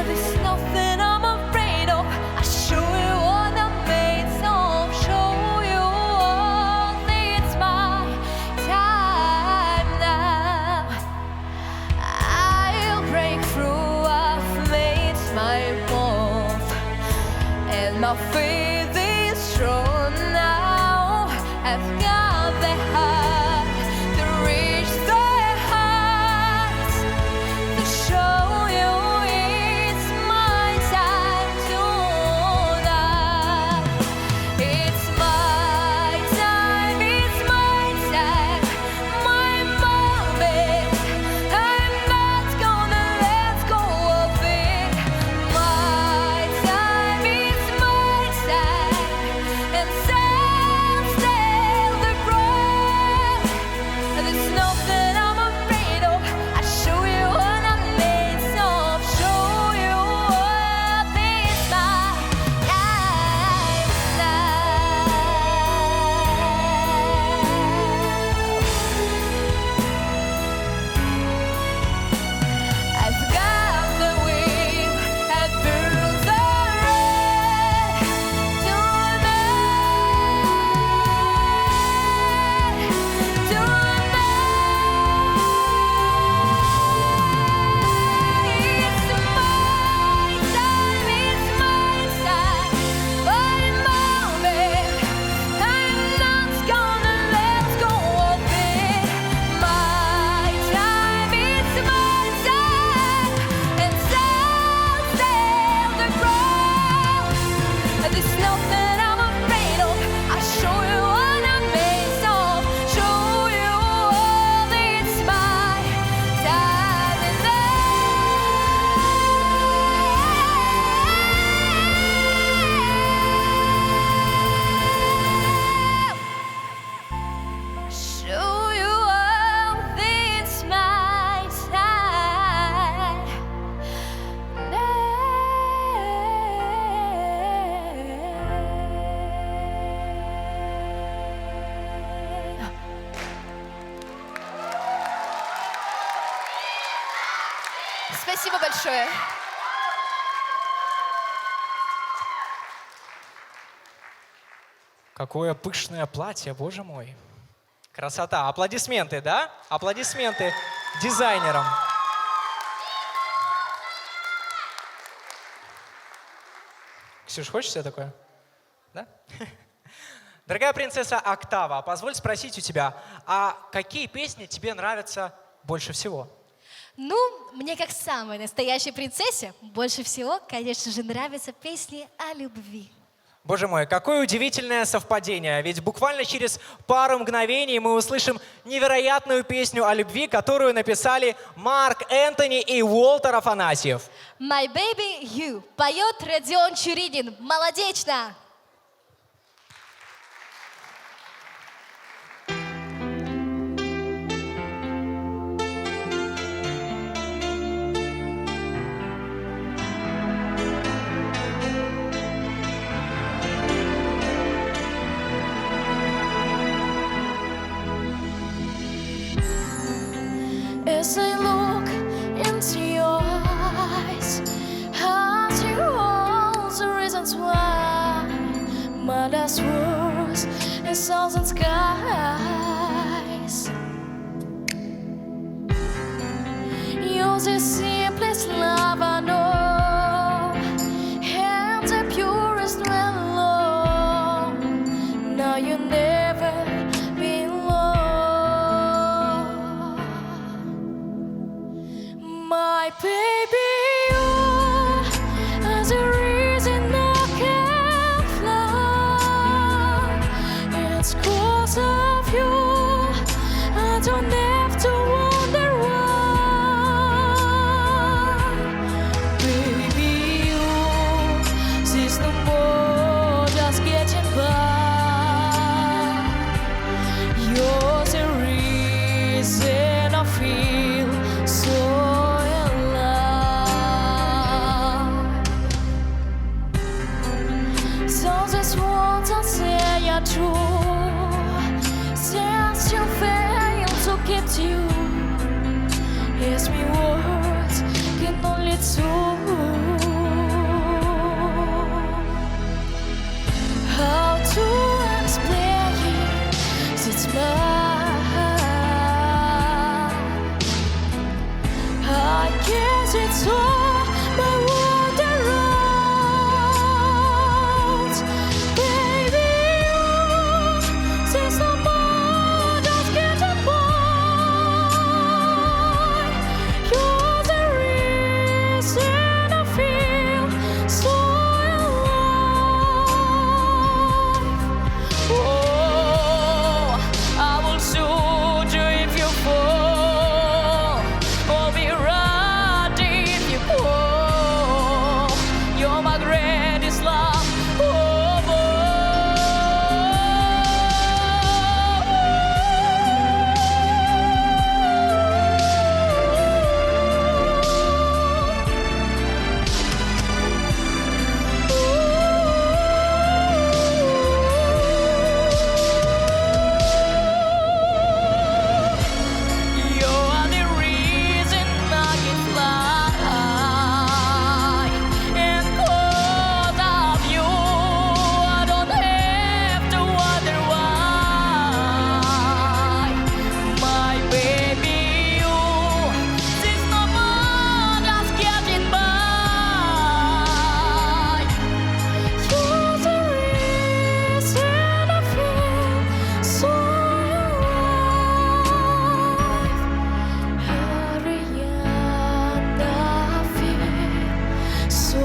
There's nothing I'm afraid of. I show you what I'm made of. Show you what it's my time now. I'll break through. I've made my move, and my faith is strong now. I've got the heart to reach the heart to show you it's my time tonight. It's my time, it's my time, my moment. I'm not gonna let go of it. My time, it's my time, and someday the road. There's nothing I'm afraid of. I show you what I'm made of. Show you what is my time now. I've got the will, I've built the road There's nothing I'm afraid of. I show you what I'm made of. Show you all it's my time now. Show you all it's my time now. Спасибо большое. Какое пышное платье, боже мой. Красота. Аплодисменты, да? Аплодисменты дизайнерам. Ксюш, хочешь себе такое? Да? Дорогая принцесса Октава, позволь спросить у тебя, а какие песни тебе нравятся больше всего? Ну, мне как самой настоящей принцессе больше всего, конечно же, нравятся песни о любви. Боже мой, какое удивительное совпадение. Ведь буквально через пару мгновений мы услышим невероятную песню о любви, которую написали Марк Энтони и Уолтер Афанасьев. My Baby You поет Родион Чуридин. Молодечно! as I look into your eyes, I see all the reasons why my last words in thousand skies. You're the simplest love I know, and the purest mellow. Now you never been alone, my baby. You are the reason I can fly. It's 'cause of you I don't have to wonder why. Baby, you, there's no more just getting by. You're the reason I feel so alive. So this words I say are true, since you fail to get you. Yes, me words can only do. How to explain it? It's mine. I guess it's all my wonder. Baby, you, there's no more just getting by. You're the reason I feel so alive. Oh, I will shoot you if you fall, or be right if you fall. You're my greatest love. You are the reason I can fly, and 'cause of you I don't have to wonder why. My baby, you, there's no more just getting by. You're the reason I feel so alive. Ariana, I feel so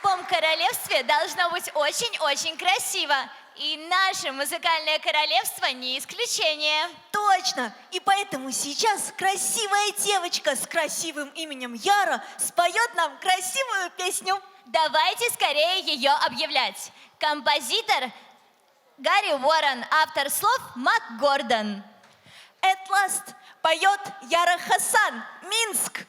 В любом королевстве должно быть очень-очень красиво. И наше музыкальное королевство не исключение. Точно! И поэтому сейчас красивая девочка с красивым именем Яра споет нам красивую песню. Давайте скорее ее объявлять. Композитор Гарри Уоррен, автор слов Мак Гордон. At last поет Яра Хасан, Минск.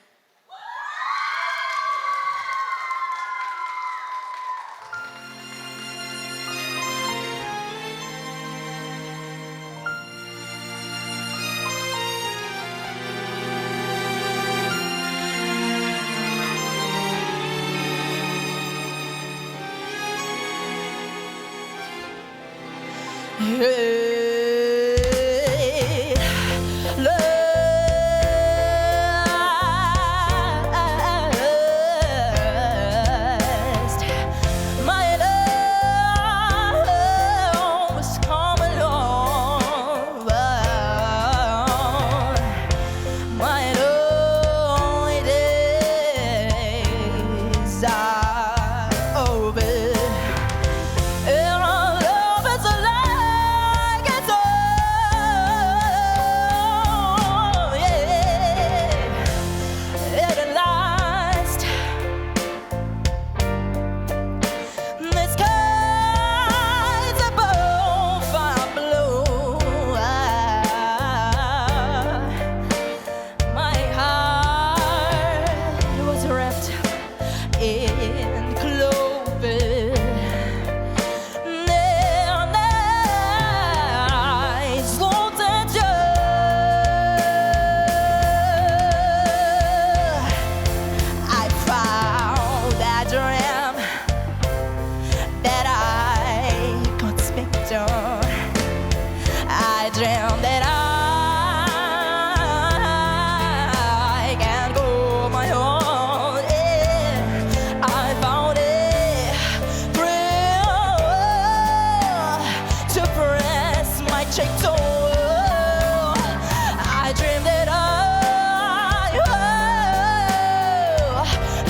My love has come along. My lonely days are over. And our love is like shake too. I dream that I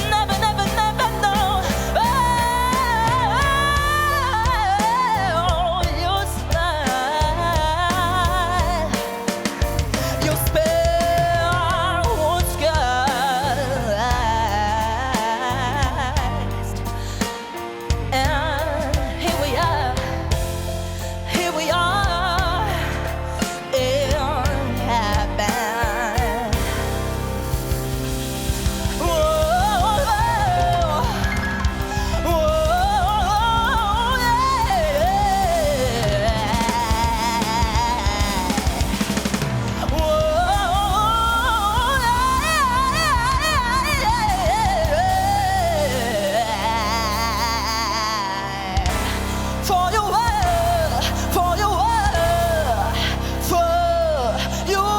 never, never, never know. Oh, you smile, you spare skies, and here we are in heaven. For your world, for your world, for your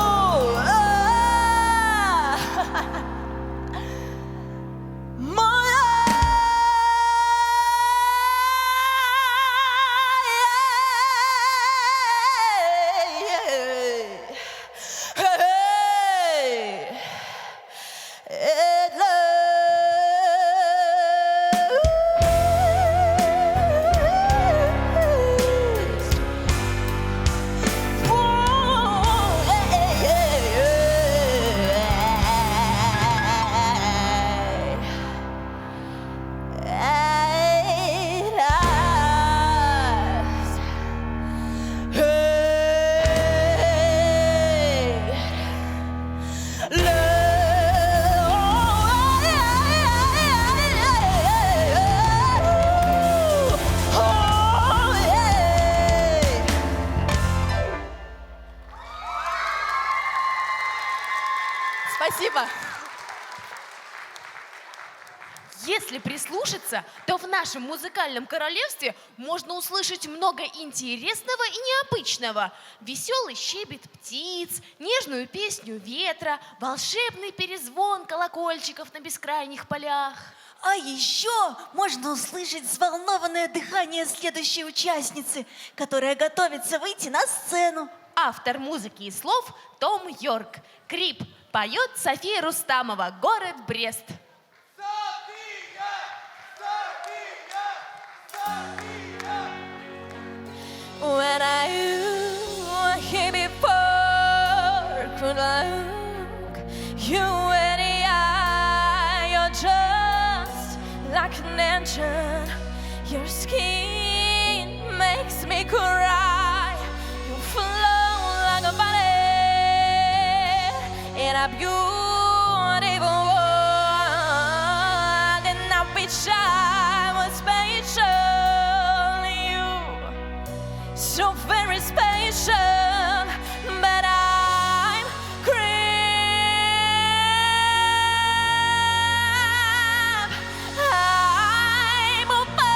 Спасибо. Если прислушаться, то в нашем музыкальном королевстве можно услышать много интересного и необычного. Веселый щебет птиц, нежную песню ветра, волшебный перезвон колокольчиков на бескрайних полях. А еще можно услышать взволнованное дыхание следующей участницы, которая готовится выйти на сцену. Автор музыки и слов Том Йорк. Клип поет София Рустамова, город Брест. When I hear before could look you and I, you're just like an engine. Your skin makes me cry. You flow like a ballet in a beautiful world, and I wish I was special. So very special, but I'm crap. I'm open.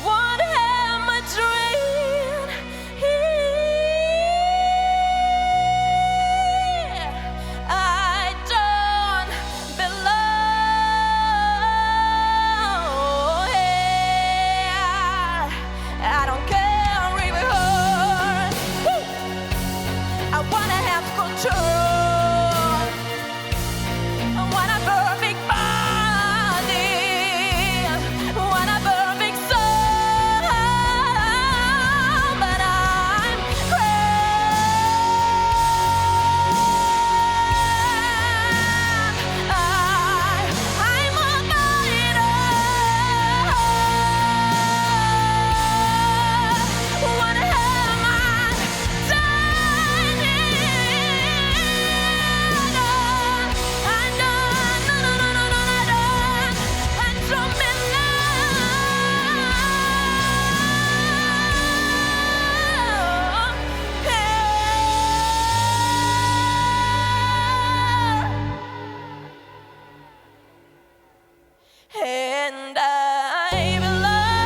What am I doing here? I don't belong. I don't care if it hurts. Woo! I wanna have control. I want a perfect body. I want a perfect soul. But I'm I'm a fighter. What am I done? And I belong.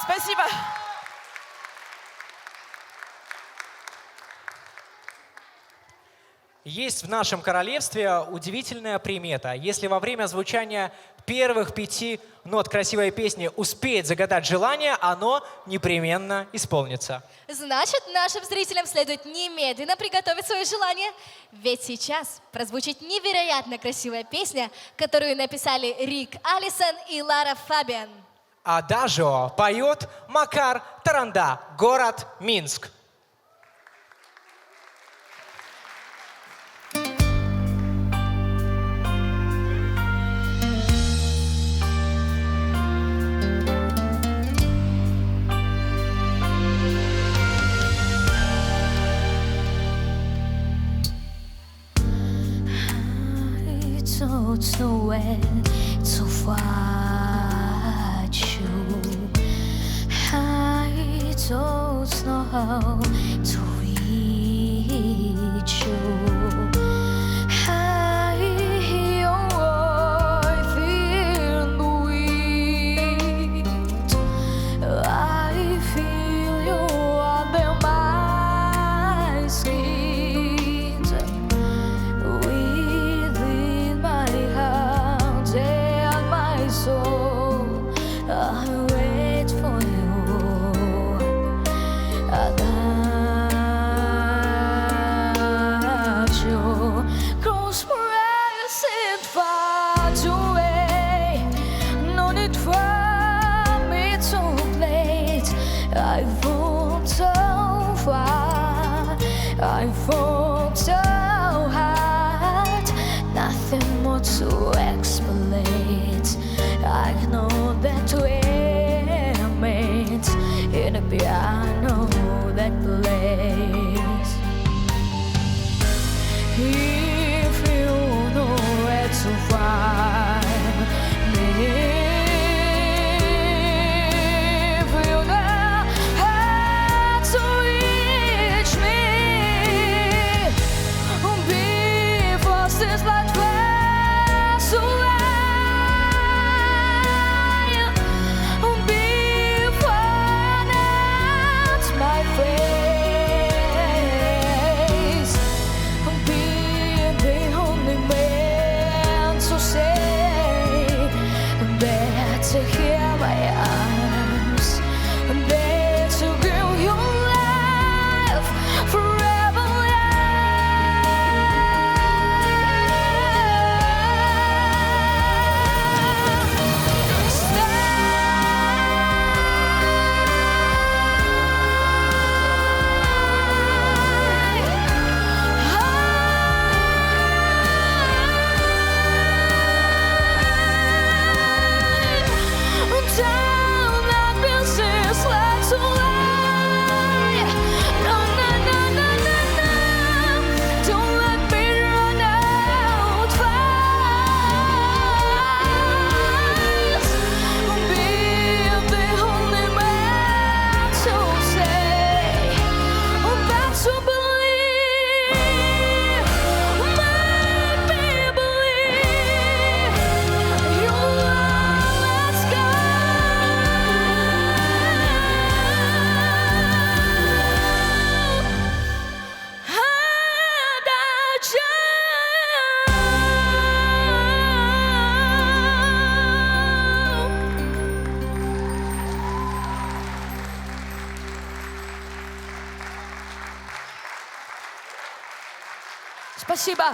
Спасибо. Есть в нашем королевстве удивительная примета. Если во время звучания первых 5 нот красивой песни успеть загадать желание, оно непременно исполнится. Значит, нашим зрителям следует немедленно приготовить свое желание, ведь сейчас прозвучит невероятно красивая песня, которую написали Рик Алисон и Лара Фабиан. Адажио поет Макар Таранда, город Минск. Don't know where to find you. I don't know how to reach you. I hear your feel the wind. I feel you under my skin. Within my heart and my soul, I wait for you. Adagio, close my eyes and far away. No need for me to play. I've fallen so far, I've fallen so hard. Nothing more to explain. I know that we're meant in a piano that plays. If you know where to find me, if you know how to reach me, before this light fades away. To hear my arms, there to give you life forever. Don't let me run out fast. Be the only man to say, but to believe, make me believe you let's go. Спасибо.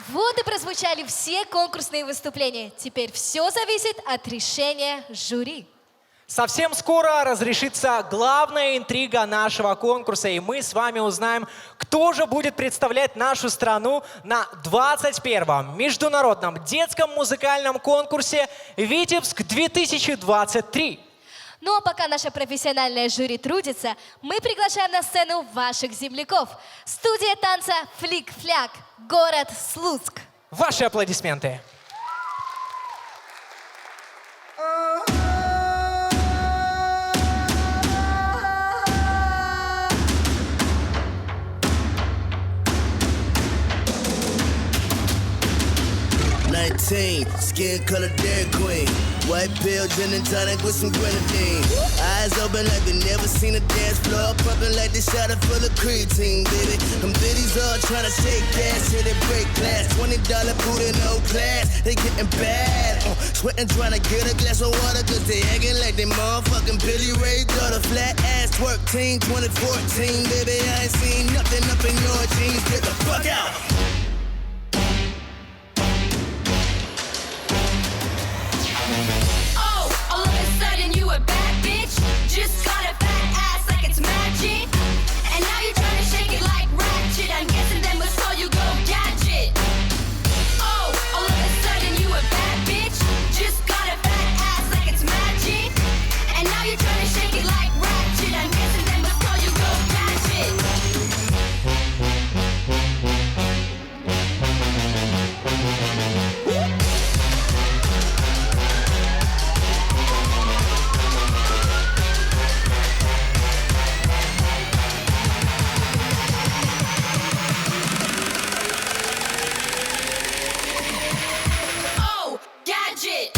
Вот и прозвучали все конкурсные выступления. Теперь все зависит от решения жюри. Совсем скоро разрешится главная интрига нашего конкурса, и мы с вами узнаем, кто же будет представлять нашу страну на 21-м международном детском музыкальном конкурсе «Витебск-2023». Ну а пока наше профессиональное жюри трудится, мы приглашаем на сцену ваших земляков. Студия танца «Флик-фляк», город Слуцк. Ваши аплодисменты. Skin color Dairy Queen. White pill, gin and tonic with some grenadine. Eyes open like they never seen a dance floor. Pumping like they shot it full of creatine, baby. Them biddies all trying to shake gas, hit it break glass. $20 booty, no class. They getting bad. Sweating trying to get a glass of water, cause they acting like they motherfucking Billy Ray daughter. Flat ass twerk team 2014, baby. I ain't seen nothing up in your jeans. Get the fuck out. Oh, all of a sudden you a bad bitch. Just got a fat ass like it's magic. And now you're trying to shake it like ratchet. I'm guessing then was all you go gadget. Oh, all of a sudden you a bad bitch. Just got a fat ass like it's magic. And now you're trying to shake it like ratchet. I'm guessing then was all you go gadget. Oh, gadget.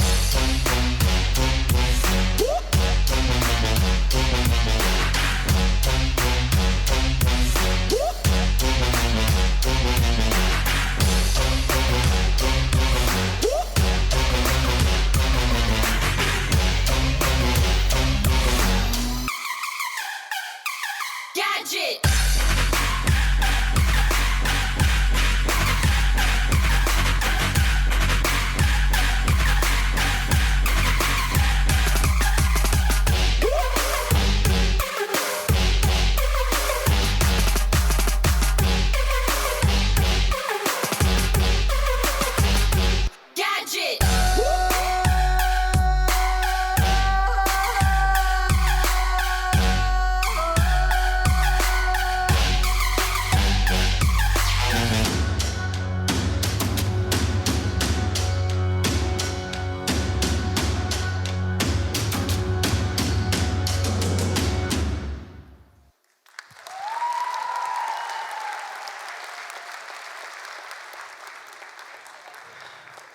Gadget. Gadget.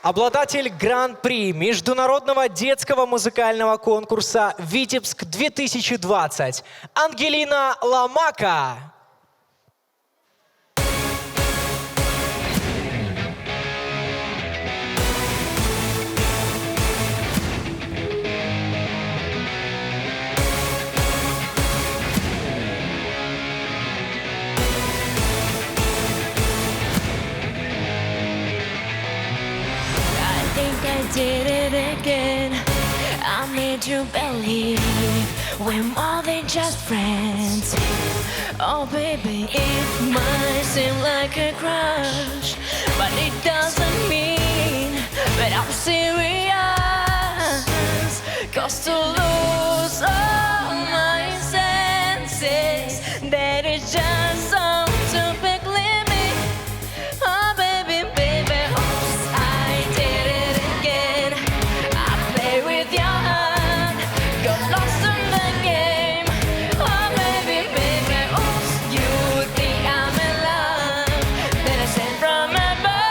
Обладатель Гран-при Международного детского музыкального конкурса «Витебск-2020» Ангелина Ломака. I think I did it again. I made you believe we're more than just friends. Oh baby, it might seem like a crush, but it doesn't mean that I'm serious. 'Cause to lose all my senses, that is just some to big limit. Oh baby, baby, oops, I did it again. I play with your heart, got lost in the game. Oh baby, baby, oops, you think I'm in love, then I sent from above.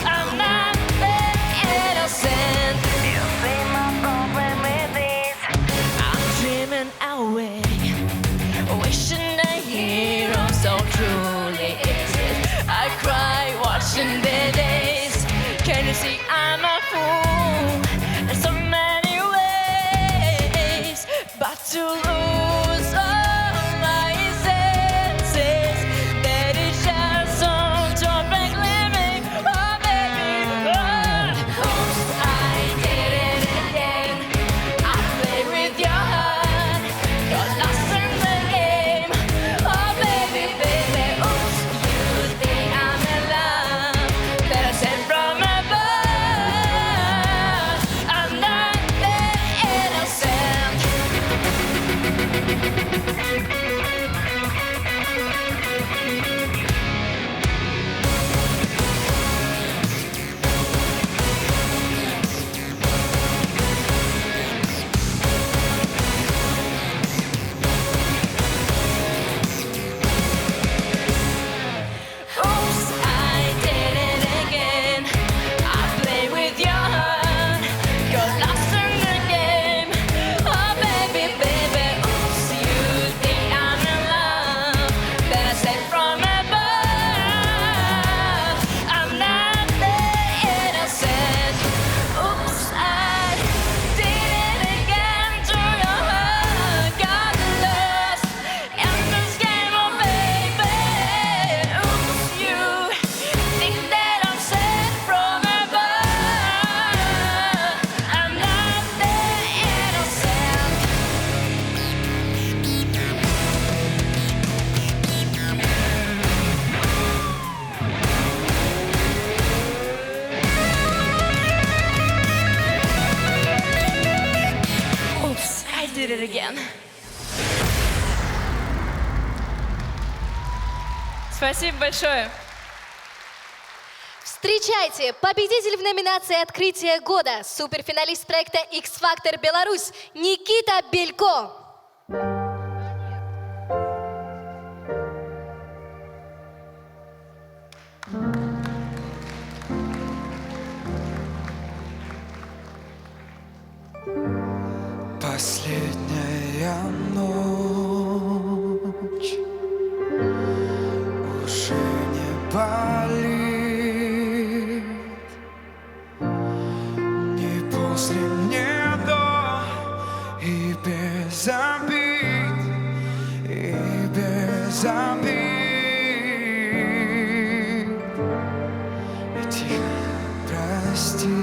I'm not there диригент. Спасибо большое. Встречайте, победитель в номинации «Открытие года», суперфиналист проекта X-Factor Беларусь Никита Белько. Последняя ночь уже не болит, ни после, ни до, и без обид, и без обид, и тихо прости.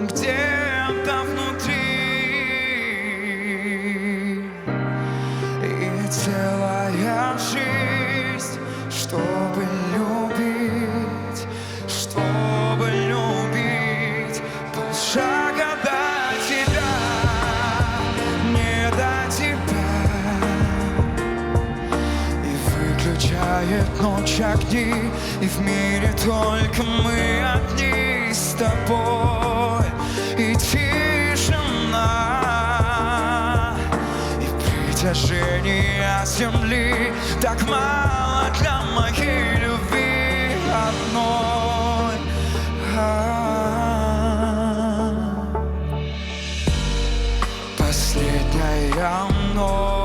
Где-то внутри и целая жизнь, чтобы любить, полшага до тебя, не до тебя, и выключает ночь огни, и в мире только мы одни с тобой. И тишина, и притяжение земли так мало для моей любви одной. Последняя ночь,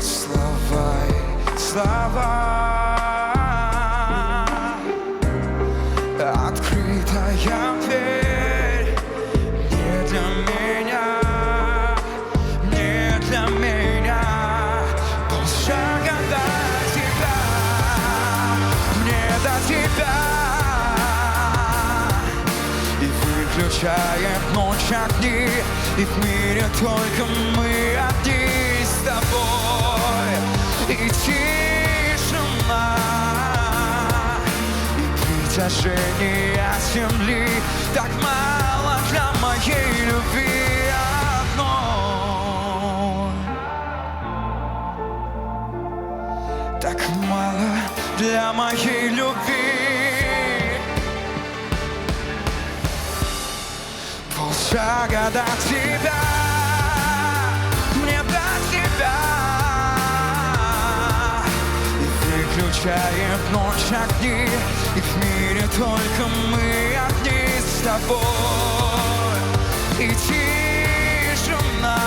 слова и слова. Открытая дверь не для меня, не для меня. Полшага до тебя, мне до тебя. И выключает ночь огни, и в мире только мы одни с тобой. И тишина, притяжение земли так мало для моей любви одной. Так мало для моей любви. Полшага до тебя, мне до тебя. И выключает ночь огни, и в мире только мы одни с тобой. И тишина,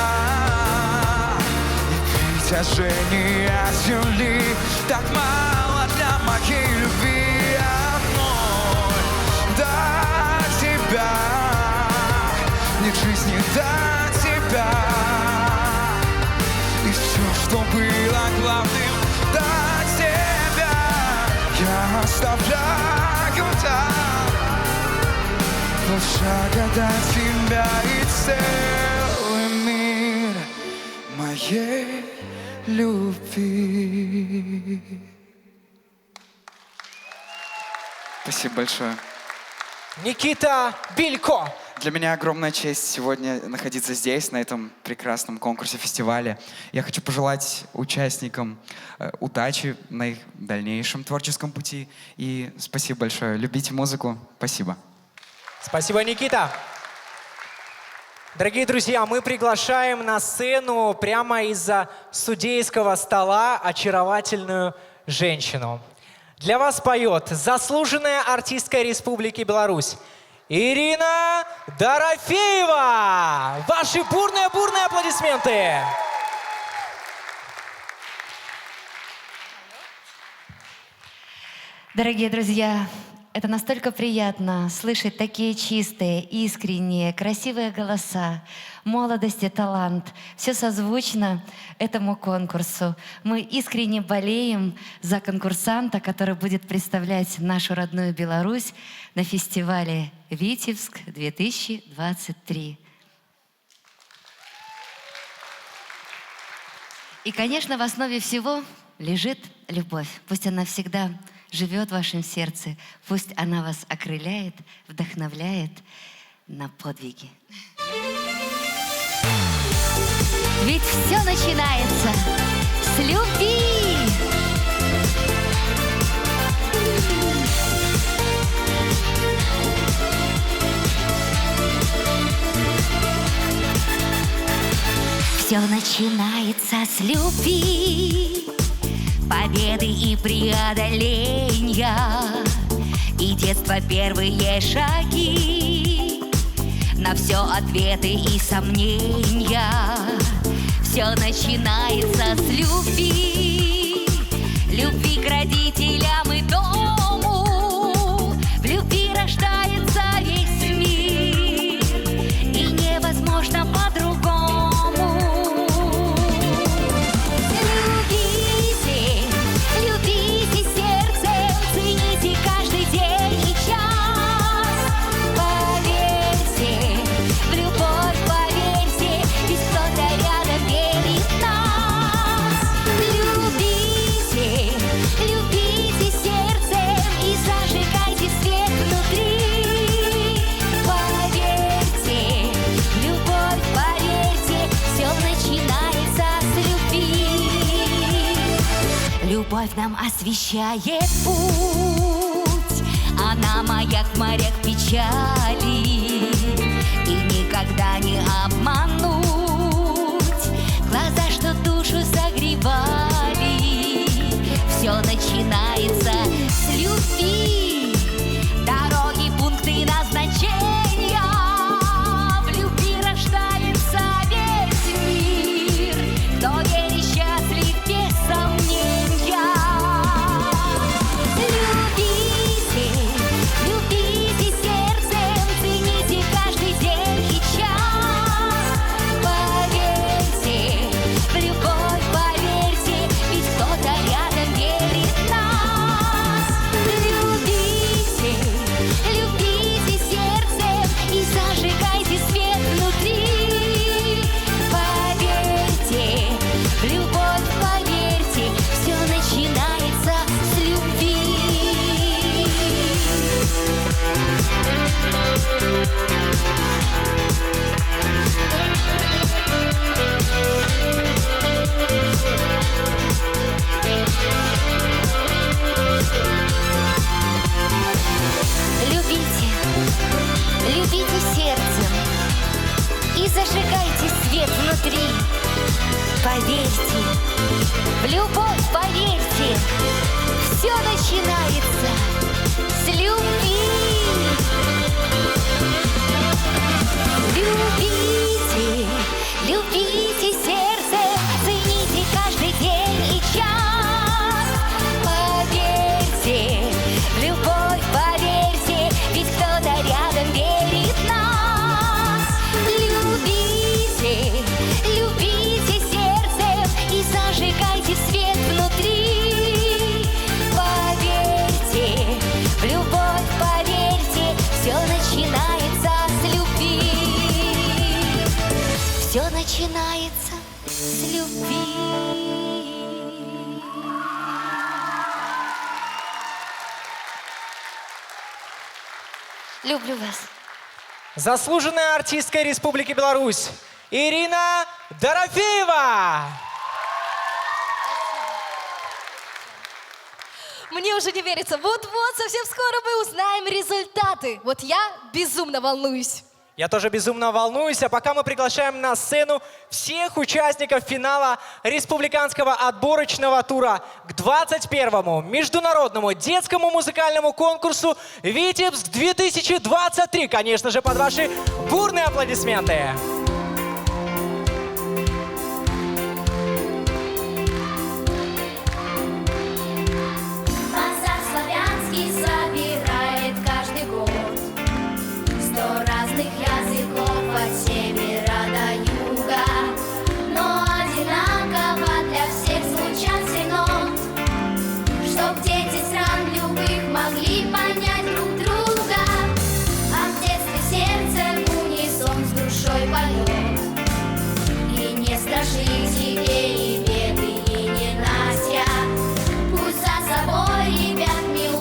и притяжение земли так мало для моей любви одной. До тебя, не к жизни до тебя. И все, что было главным, до тебя я оставляю там. Полшага до тебя и целый мир моей любви. Спасибо большое. Никита Белько. Для меня огромная честь сегодня находиться здесь, на этом прекрасном конкурсе, фестивале. Я хочу пожелать участникам удачи на их дальнейшем творческом пути. И спасибо большое. Любите музыку. Спасибо. Спасибо, Никита. Дорогие друзья, мы приглашаем на сцену прямо из-за судейского стола очаровательную женщину. Для вас поет заслуженная артистка Республики Беларусь Ирина Дорофеева. Ваши бурные аплодисменты. Дорогие друзья, это настолько приятно слышать такие чистые, искренние, красивые голоса, молодость и талант. Все созвучно этому конкурсу. Мы искренне болеем за конкурсанта, который будет представлять нашу родную Беларусь на фестивале «Витебск 2023». И, конечно, в основе всего лежит любовь. Пусть она всегда живет в вашем сердце. Пусть она вас окрыляет, вдохновляет на подвиги. Ведь все начинается с любви. Все начинается с любви, победы и преодоления, и детства первые шаги, на все ответы и сомнения. Все начинается с любви, любви к родителям и дому. В любви рождается весь мир, и невозможно по-другому. Любите, любите сердцем, цените каждый день и час. Поверьте, в любовь поверьте, ведь кто-то рядом верит в нас. Любите, любите сердцем и зажигайте свет внутри. Поверьте, в любовь поверьте, все начинается с любви. Любовь нам освещает путь, она маяк в морях печали, и никогда не обмануть глаза, что душу согревали. Все начинается с любви, дороги, пункты назначения. В любви рождается весь мир, кто верит, счастлив без сомнения. Любите, любите сердцем, цените каждый день и час. Поверьте, в любовь поверьте, ведь кто-то рядом верит в нас. Любите, любите сердцем и зажигайте свет внутри. Поверьте, в любовь поверьте, все начинается с любви. Любите, любите сердцем и зажигайте свет внутри. Поверьте, в любовь поверьте, все начинается с любви. Любите, любите сердцем, цените каждый день и час. Поверьте, в любовь поверьте, ведь кто-то рядом верит в нас. Любите, любите сердцем и зажигайте свет внутри. Поверьте, в любовь поверьте, все начинается с любви. Все начинается с любви. Люблю вас. Заслуженная артистка Республики Беларусь Ирина Дорофеева. Мне уже не верится. Вот-вот, совсем скоро мы узнаем результаты. Вот я безумно волнуюсь. Я тоже безумно волнуюсь, а пока мы приглашаем на сцену всех участников финала республиканского отборочного тура к 21-му международному детскому музыкальному конкурсу «Витебск-2023». Конечно же, под ваши бурные аплодисменты. Базар славянский собирает каждый год 100 разных языков от севера до юга, но одинаково для всех звучат все нот, чтоб дети стран любых могли понять друг друга, а в детстве сердце в унисон с душой поет. И не страшны тебе и беды, и ненастья, пусть за собой ребят милых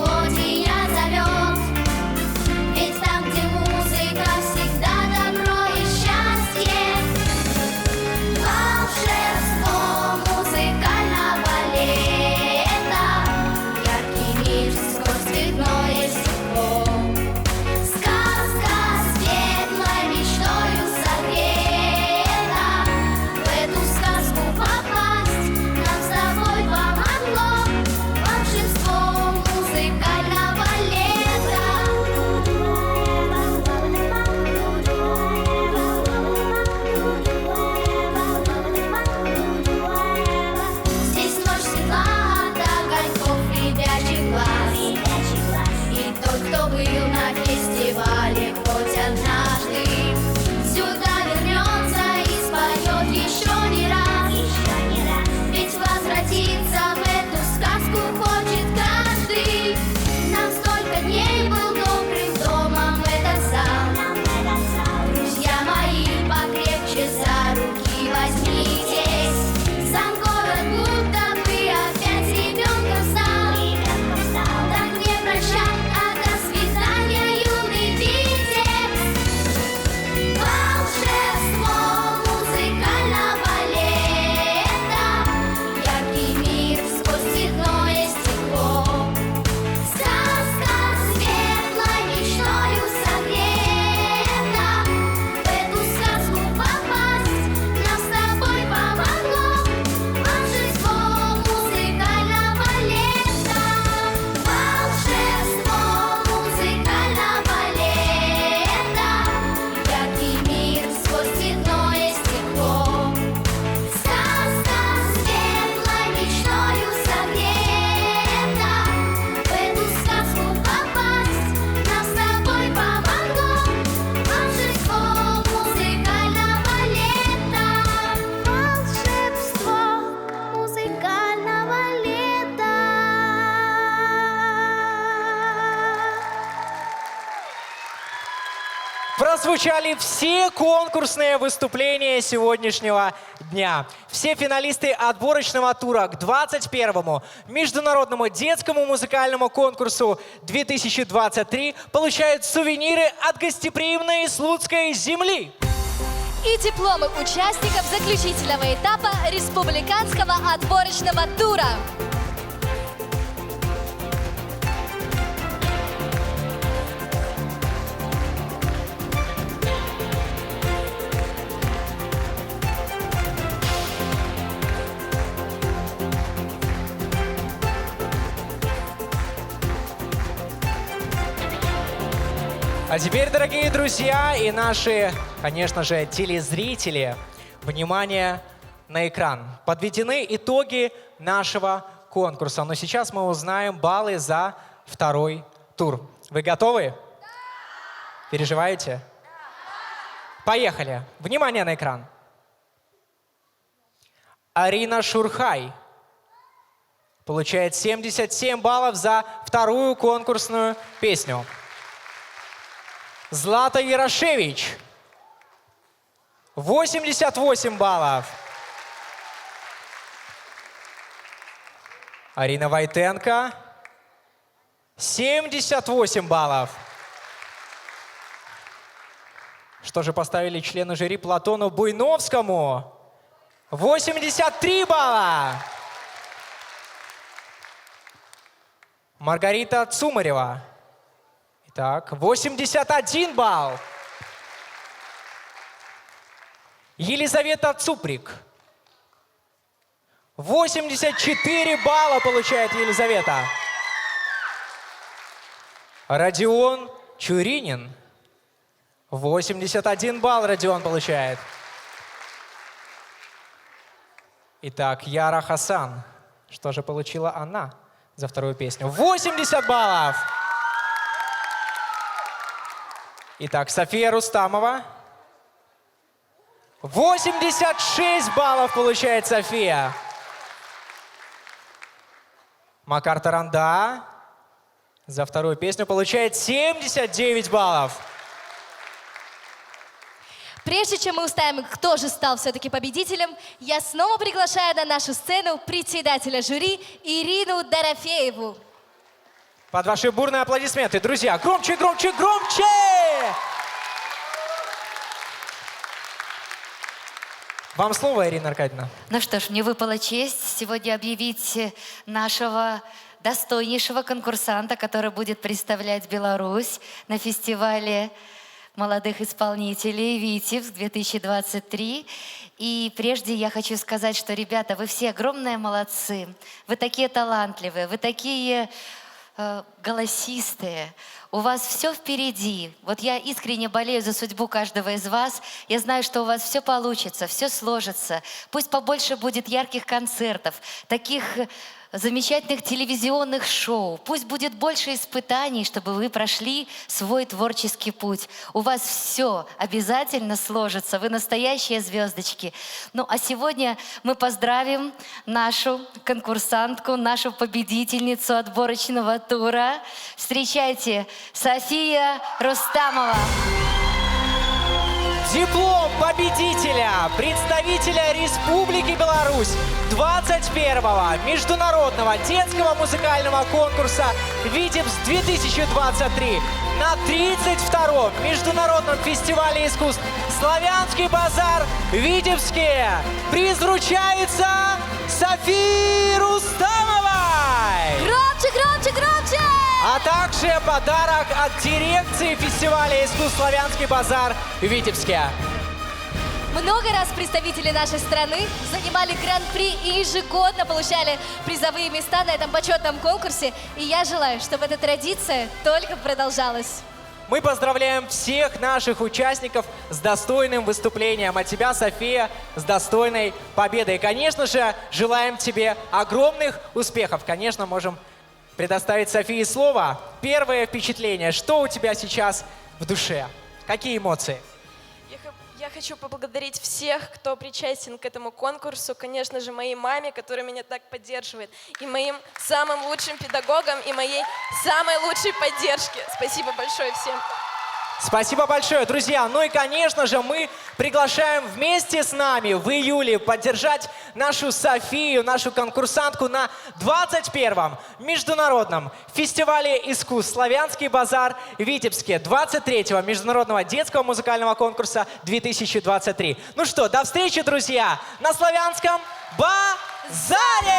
Прозвучали все конкурсные выступления сегодняшнего дня. Все финалисты отборочного тура к 21-му Международному детскому музыкальному конкурсу 2023 получают сувениры от гостеприимной Слуцкой земли. И дипломы участников заключительного этапа республиканского отборочного тура. А теперь, дорогие друзья и наши, конечно же, телезрители, внимание на экран. Подведены итоги нашего конкурса. Но сейчас мы узнаем баллы за второй тур. Вы готовы? Да! Переживаете? Да! Поехали. Внимание на экран. Арина Шурхай получает 77 баллов за вторую конкурсную песню. Злата Ярошевич, 88 баллов. Арина Войтенко, 78 баллов. Что же поставили члены жюри Платону Буйновскому? 83 балла. Маргарита Цумарева. Так, 81 балл. Елизавета Цуприк. 84 балла получает Елизавета. Родион Чуринин. 81 балл Родион получает. Итак, Яра Хасан. Что же получила она за вторую песню? 80 баллов. Итак, София Рустамова. 86 баллов получает София. Макар Таранда за вторую песню получает 79 баллов. Прежде чем мы узнаем, кто же стал все-таки победителем, я снова приглашаю на нашу сцену председателя жюри Ирину Дорофееву. Под ваши бурные аплодисменты, друзья. Громче, громче, громче! Вам слово, Ирина Аркадьевна. Ну что ж, мне выпала честь сегодня объявить нашего достойнейшего конкурсанта, который будет представлять Беларусь на фестивале молодых исполнителей «Витебск 2023». И прежде я хочу сказать, что, ребята, вы все огромные молодцы. Вы такие талантливые, вы такие голосистые. У вас все впереди. Вот я искренне болею за судьбу каждого из вас. Я знаю, что у вас все получится, все сложится. Пусть побольше будет ярких концертов, таких замечательных телевизионных шоу. Пусть будет больше испытаний, чтобы вы прошли свой творческий путь. У вас все обязательно сложится. Вы настоящие звездочки. Ну, а сегодня мы поздравим нашу конкурсантку, нашу победительницу отборочного тура. Встречайте, София Рустамова. Диплом победителя, представителя Республики Беларусь 21-го Международного детского музыкального конкурса «Витебск 2023» на 32-м Международном фестивале искусств «Славянский базар» в Витебске призручается Софии Рустамовой! Громче, громче, громче! А также подарок от дирекции фестиваля искусств «Славянский базар» в Витебске. Много раз представители нашей страны занимали гран-при и ежегодно получали призовые места на этом почетном конкурсе. И я желаю, чтобы эта традиция только продолжалась. Мы поздравляем всех наших участников с достойным выступлением. А тебя, София, с достойной победой. И, конечно же, желаем тебе огромных успехов. Конечно, можем предоставить Софии слово. Первое впечатление. Что у тебя сейчас в душе? Какие эмоции? Я хочу поблагодарить всех, кто причастен к этому конкурсу. Конечно же, моей маме, которая меня так поддерживает, и моим самым лучшим педагогам, и моей самой лучшей поддержке. Спасибо большое всем. Спасибо большое, друзья. Ну и, конечно же, мы приглашаем вместе с нами в июле поддержать нашу Софию, нашу конкурсантку на 21-м международном фестивале искусств «Славянский базар» в Витебске, 23-го международного детского музыкального конкурса 2023. Ну что, до встречи, друзья, на Славянском базаре!